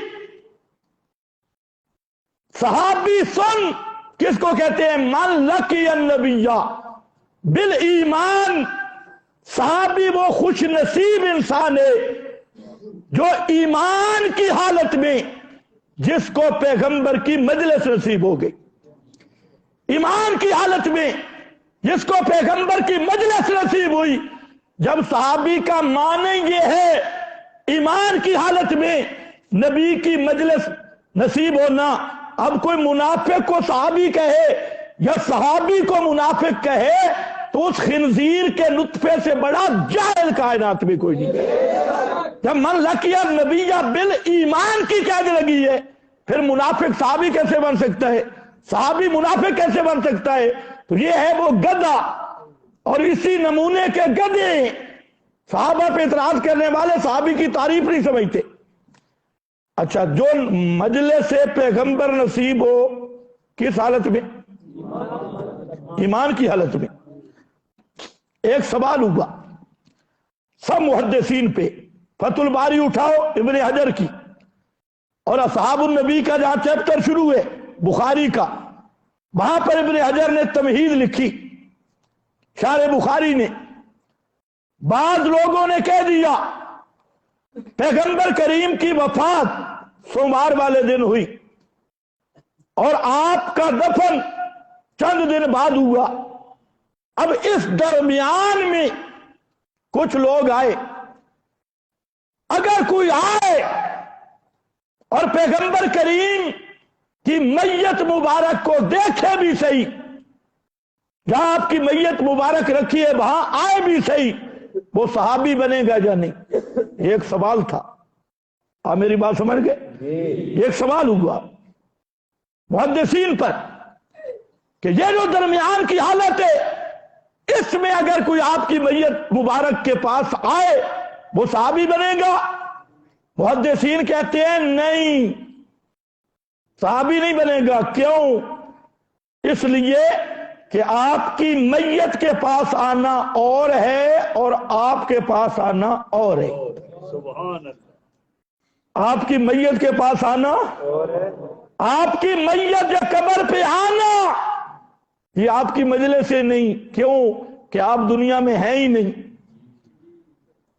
[SPEAKER 2] سن کس کو کہتے ہیں؟ من لقی النبی بالایمان. صحابی وہ خوش نصیب انسان ہے جو ایمان کی حالت میں جس کو پیغمبر کی مجلس نصیب ہو گئی. ایمان کی حالت میں جس کو پیغمبر کی مجلس نصیب ہوئی. جب صحابی کا معنی یہ ہے ایمان کی حالت میں نبی کی مجلس نصیب ہونا، اب کوئی منافق کو صحابی کہے یا صحابی کو منافق کہے تو اس خنزیر کے نطفے سے بڑا جاہل کائنات میں کوئی نہیں ہے. جب من لقی النبی بالایمان کی قید لگی ہے، پھر منافق صحابی کیسے بن سکتا ہے؟ صحابی منافق کیسے بن سکتا ہے؟ تو یہ ہے وہ گدھا، اور اسی نمونے کے گدھے صحابہ پہ اعتراض کرنے والے صحابی کی تعریف نہیں سمجھتے. اچھا، جو مجلس سے پیغمبر نصیب ہو کس حالت میں؟ ایمان کی حالت میں. ایک سوال ہوگا سب محدثین پہ، فتح الباری اٹھاؤ ابن حجر کی، اور اصحاب النبی کا جہاں چیپٹر شروع ہے بخاری کا، وہاں پر ابن حجر نے تمہید لکھی، شارح بخاری نے. بعض لوگوں نے کہہ دیا پیغمبر کریم کی وفات سوموار والے دن ہوئی اور آپ کا دفن چند دن بعد ہوا. اب اس درمیان میں کچھ لوگ آئے. اگر کوئی آئے اور پیغمبر کریم کی میت مبارک کو دیکھے بھی صحیح، جہاں آپ کی میت مبارک رکھی ہے وہاں آئے بھی صحیح، وہ صحابی بنے گا یا نہیں؟ ایک سوال تھا. آپ میری بات سمجھ گئے؟ ایک سوال ہوا محدثین پر کہ یہ جو درمیان کی حالت ہے، اس میں اگر کوئی آپ کی میت مبارک کے پاس آئے وہ صحابی بنے گا؟ محدثین کہتے ہیں نہیں، صحابی نہیں بنے گا. کیوں؟ اس لیے کہ آپ کی میت کے پاس آنا اور ہے اور آپ کے پاس آنا اور ہے.
[SPEAKER 3] سبحان اللہ.
[SPEAKER 2] آپ کی میت کے پاس آنا اور ہے، آپ کی میت یا قبر پہ آنا یہ آپ کی مجلس سے نہیں. کیوں؟ کہ آپ دنیا میں ہیں ہی نہیں.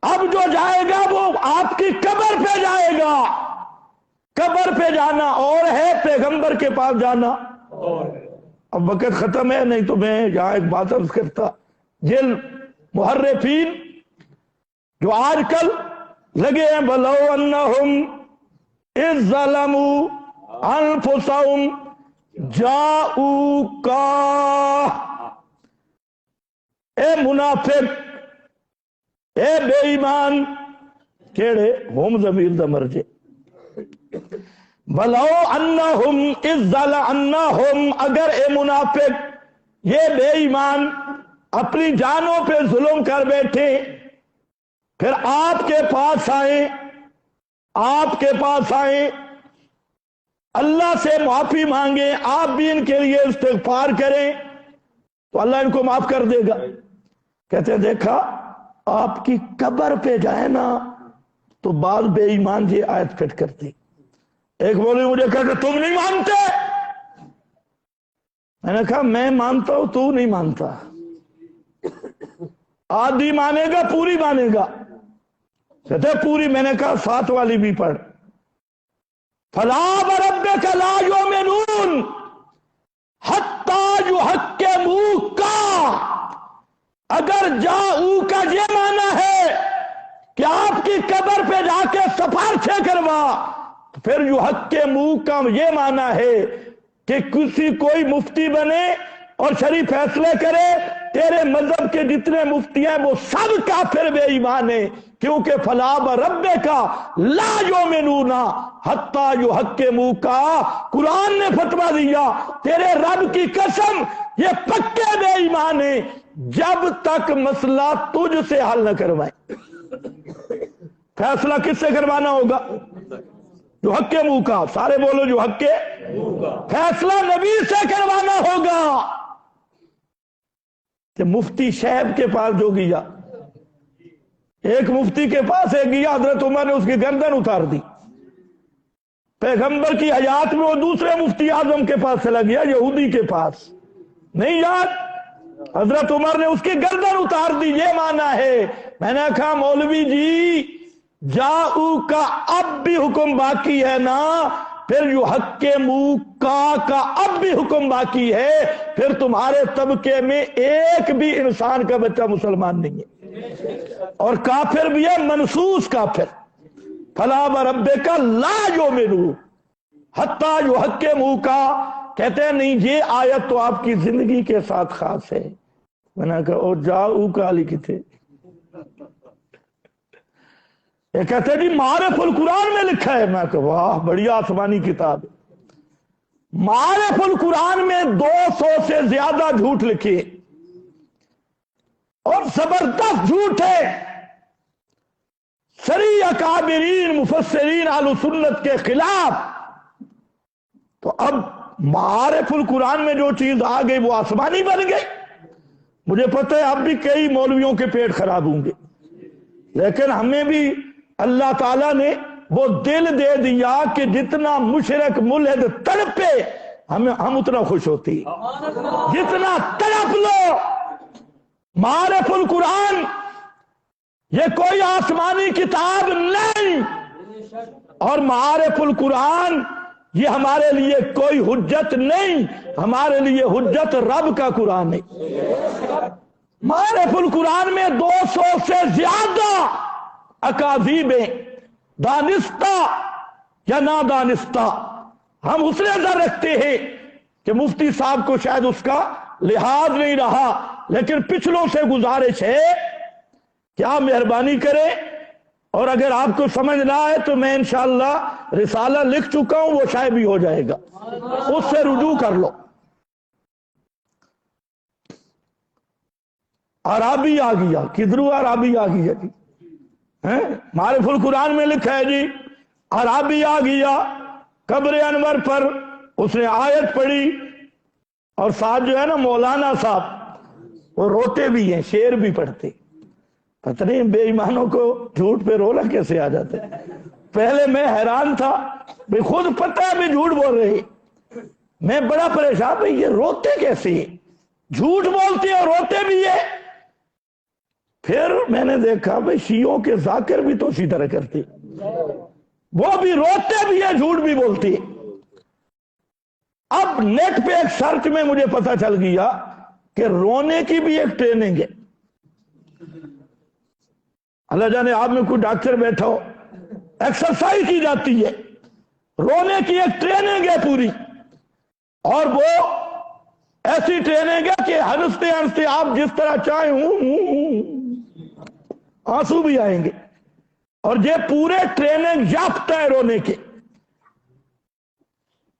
[SPEAKER 2] اب جو جائے گا وہ آپ کی قبر پہ جائے گا. قبر پہ جانا اور ہے، پیغمبر کے پاس جانا اور ہے. اب وقت ختم ہے، نہیں تو میں یہاں ایک بات عرض کرتا. جن محرفین جو آج کل لگے ہیں بلو انہم اذ ظلموا انفسہم جاؤکا، اے منافق، اے بے ایمان، کیڑے ہم ضمیر دا مرجے، بلو انہم اذ ظلموا، اگر اے منافق یہ بے ایمان اپنی جانوں پہ ظلم کر بیٹھے، پھر آپ کے پاس آئیں اللہ سے معافی مانگیں، آپ بھی ان کے لیے استغفار کریں تو اللہ ان کو معاف کر دے گا. کہتے ہیں دیکھا آپ کی قبر پہ جائے نا تو بعض بے ایمان یہ آیت فٹ کرتی. ایک بولے مجھے کہا کہ تم نہیں مانتے. میں نے کہا میں مانتا ہوں، تو نہیں مانتا. آدھی مانے گا پوری مانے گا. کہتے پوری. میں نے کہا 7 والی بھی پڑھ. فلا وربک لا یؤمنون حتی یحکموک. اگر جاؤ کا یہ معنی ہے کہ آپ کی قبر پہ جا کے سفارشیں کروا، پھر یحکموک کا یہ معنی ہے کہ کوئی مفتی بنے اور شریف فیصلے کرے، تیرے مذہب کے جتنے مفتی ہیں وہ سب کافر بے ایمان ہیں، کیونکہ فلا وربک لا یؤمنون حتی یحکموک. قرآن نے فتویٰ دیا تیرے رب کی قسم یہ پکے بے ایمان ہیں جب تک مسئلہ تجھ سے حل نہ کروائیں. فیصلہ کس سے کروانا ہوگا؟ یحکموک. سارے بولو یحکموک. فیصلہ نبی سے کروانا ہوگا. کہ مفتی شیب کے پاس جو گیا، ایک مفتی کے پاس ایک گیا، حضرت عمر نے اس کی گردن اتار دی. پیغمبر کی حیات میں وہ دوسرے مفتی اعظم کے پاس چلا گیا، یہودی کے پاس. نہیں یاد؟ حضرت عمر نے اس کی گردن اتار دی. یہ معنی ہے. میں نے کہا مولوی جی جاؤ کا اب بھی حکم باقی ہے نا، پھر یحکموک کا اب بھی حکم باقی ہے. پھر تمہارے طبقے میں ایک بھی انسان کا بچہ مسلمان نہیں ہے، اور کافر بھی ہے، منصوص کافر. فلا وربک لا یؤمنون حتی یحکموک. کہتے ہیں نہیں یہ آیت تو آپ کی زندگی کے ساتھ خاص ہے. میں نے کہا اور جاؤ کا لکھی تھے. یہ کہتے ہیں جی معارف القرآن میں لکھا ہے. میں کہا واہ بڑی آسمانی کتاب ہے. معارف القرآن میں 200 سے زیادہ جھوٹ لکھے اور زبردست جھوٹ ہے. سری اکابرین مفسرین اہل سنت کے خلاف. تو اب معارف القرآن میں جو چیز آ گئی وہ آسمانی بن گئی. مجھے پتہ ہے اب بھی کئی مولویوں کے پیٹ خراب ہوں گے، لیکن ہمیں بھی اللہ تعالیٰ نے وہ دل دے دیا کہ جتنا مشرک ملحد تڑپے ہم اتنا خوش ہوتی. جتنا تڑپ لو. معارف القرآن یہ کوئی آسمانی کتاب نہیں، اور معارف القرآن یہ ہمارے لیے کوئی حجت نہیں، ہمارے لیے حجت رب کا قرآن ہے. معارف القرآن میں 200 سے زیادہ اکاذیبیں، دانستہ یا نادانستہ. ہم اس نظر رکھتے ہیں کہ مفتی صاحب کو شاید اس کا لحاظ نہیں رہا، لیکن پچھلوں سے گزارش ہے کہ آپ مہربانی کریں، اور اگر آپ کو سمجھ نہ آئے تو میں انشاءاللہ رسالہ لکھ چکا ہوں، وہ شاید بھی ہو جائے گا، اس سے رجوع کر لو. عرابی آ گیا. کدھرو عرابی آ گیا جی؟ معارف القرآن میں لکھا ہے جی عرابی آ گیا قبر انور پر، اس نے آیت پڑھی، اور ساتھ جو ہے نا مولانا صاحب وہ روتے بھی ہیں، شعر بھی پڑھتے. پتہ نہیں بے ایمانوں کو جھوٹ پہ رونا کیسے آ جاتے. پہلے میں حیران تھا، بھی خود پتہ ہے بھی جھوٹ بول رہے. میں بڑا پریشان بھائی یہ روتے کیسے ہیں؟ جھوٹ بولتے ہیں اور روتے بھی ہے. پھر میں نے دیکھا بھئی شیعوں کے ذاکر بھی تو اسی طرح کرتے، وہ بھی روتے بھی ہیں، جھوٹ بھی بولتے ہیں۔ اب نیٹ پہ ایک سرچ میں مجھے پتا چل گیا کہ رونے کی بھی ایک ٹریننگ ہے۔ اللہ جانے آپ میں کوئی ڈاکٹر بیٹھا ہو، ایکسرسائز کی جاتی ہے، رونے کی ایک ٹریننگ ہے پوری، اور وہ ایسی ٹریننگ ہے کہ ہنستے ہنستے آپ جس طرح چاہیں آنسو بھی آئیں گے، اور یہ پورے ٹریننگ یافتہ ہے رونے کے۔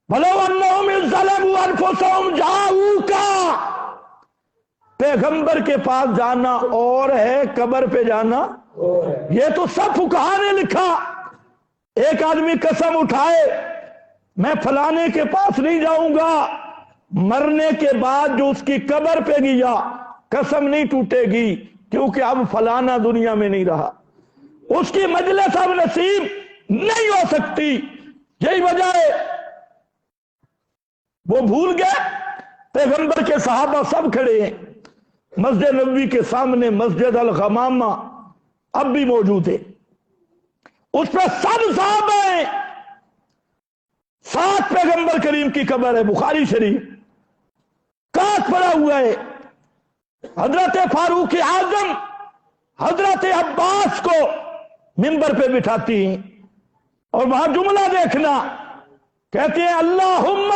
[SPEAKER 2] وَلَوْ أَنَّهُمْ إِذْ ظَلَمُوا أَنفُسَهُمْ جَاءُوكَ، پیغمبر کے پاس جانا اور ہے، قبر پہ جانا، یہ تو سب فقہا نے لکھا۔ ایک آدمی قسم اٹھائے میں فلانے کے پاس نہیں جاؤں گا، مرنے کے بعد جو اس کی قبر پہ گیا قسم نہیں ٹوٹے گی، کیونکہ اب فلانا دنیا میں نہیں رہا، اس کی مجلس اب نصیب نہیں ہو سکتی۔ یہی وجہ ہے وہ بھول گئے۔ پیغمبر کے صحابہ سب کھڑے ہیں مسجد نبوی کے سامنے، مسجد الغمامہ اب بھی موجود ہے، اس پہ سب صحابہ ہیں، ساتھ پیغمبر کریم کی قبر ہے، بخاری شریف، کاٹ پڑا ہوا ہے۔ حضرت فاروق اعظم حضرت عباس کو منبر پہ بٹھاتی ہیں، اور وہاں جملہ دیکھنا، کہتے ہیں اللہم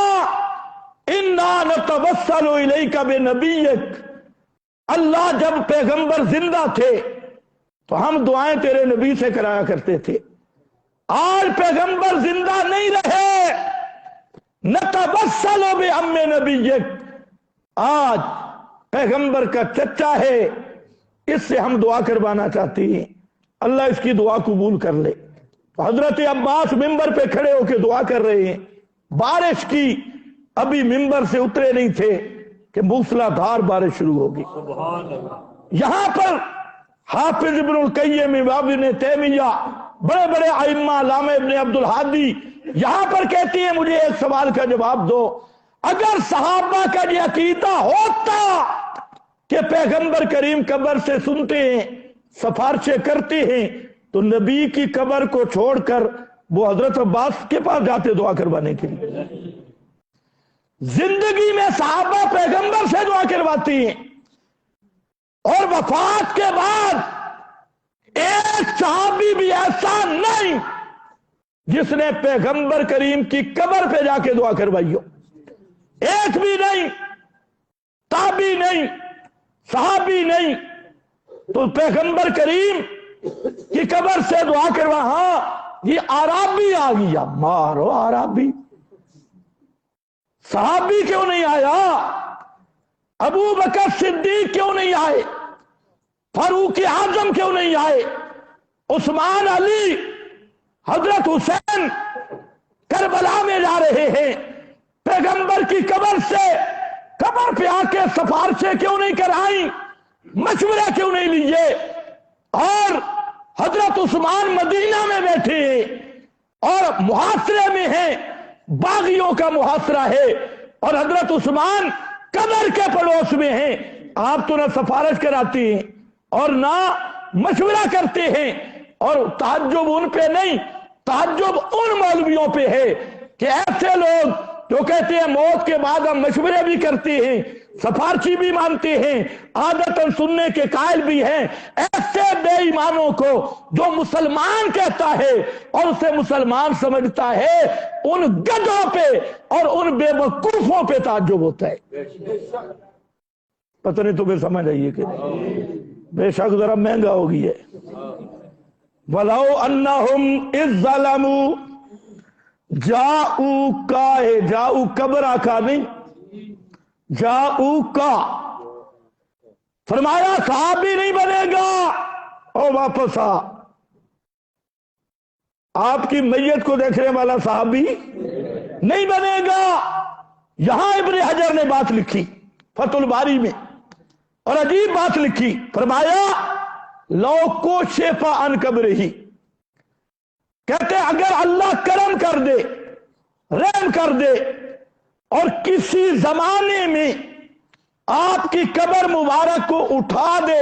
[SPEAKER 2] انا نتوسل الیک بنبیک، اللہ جب پیغمبر زندہ تھے تو ہم دعائیں تیرے نبی سے کرایا کرتے تھے، آج پیغمبر زندہ نہیں رہے، نتوسل بعم نبیک، آج پیغمبر کا چچا ہے، اس سے ہم دعا کروانا چاہتی ہیں، اللہ اس کی دعا قبول کر لے۔ حضرت عباس منبر پہ کھڑے ہو کے دعا کر رہے ہیں، بارش کی، ابھی منبر سے اترے نہیں تھے کہ موسلا دھار بارش شروع ہوگی۔ یہاں پر حافظ ابن القیم، ابن تیمیہ، بڑے بڑے ائمہ، علامہ ابن عبد الہادی یہاں پر کہتی ہیں مجھے ایک سوال کا جواب دو، اگر صحابہ کا یہ عقیدہ ہوتا کہ پیغمبر کریم قبر سے سنتے ہیں، سفارشیں کرتے ہیں، تو نبی کی قبر کو چھوڑ کر وہ حضرت عباس کے پاس جاتے دعا کروانے کے لیے۔ زندگی میں صحابہ پیغمبر سے دعا کرواتی ہیں، اور وفات کے بعد ایک صحابی بھی ایسا نہیں جس نے پیغمبر کریم کی قبر پہ جا کے دعا کروائی ہو، ایک بھی نہیں، تابعی نہیں، صحابی نہیں۔ تو پیغمبر کریم کی قبر سے دعا کروا، ہاں یہ عرابی آ گیا، مارو عرابی، صحابی کیوں نہیں آیا؟ ابو بکر صدیق کیوں نہیں آئے؟ فاروق اعظم کیوں نہیں آئے؟ عثمان، علی، حضرت حسین کربلا میں جا رہے ہیں، پیغمبر کی قبر سے قبر پہ آ کے سفارشیں کیوں نہیں کرائیں، مشورے کیوں نہیں لیے؟ اور حضرت عثمان مدینہ میں بیٹھے ہیں اور محاصرے میں ہیں، باغیوں کا محاصرہ ہے، اور حضرت عثمان قبر کے پڑوس میں ہیں، آپ تو نہ سفارش کراتی ہیں اور نہ مشورہ کرتے ہیں۔ اور تعجب ان پہ نہیں، تعجب ان مولویوں پہ ہے کہ ایسے لوگ جو کہتے ہیں موت کے بعد ہم مشورے بھی کرتے ہیں، سفارشی بھی مانتے ہیں، عادتاً سننے کے قائل بھی ہیں، ایسے بے ایمانوں کو جو مسلمان کہتا ہے اور اسے مسلمان سمجھتا ہے، ان گدھوں پہ اور ان بے وقوفوں پہ تعجب ہوتا ہے۔ پتہ نہیں تمہیں سمجھ آئیے کہ بے شک ذرا مہنگا ہو گئی ہے۔ وَلَوْ أَنَّهُمْ إِذْ ظَلَمُوا جَاءُوكَ، جاؤ قبر آقا نہیں، جاؤوکا، فرمایا صحابی نہیں بنے گا، او واپس آ، آپ کی میت کو دیکھنے والا صحابی نہیں بنے گا۔ یہاں ابن حجر نے بات لکھی فتح الباری میں، اور عجیب بات لکھی، فرمایا لو کشف عن قبرہ، کہتے اگر اللہ کرم کر دے، رحم کر دے، اور کسی زمانے میں آپ کی قبر مبارک کو اٹھا دے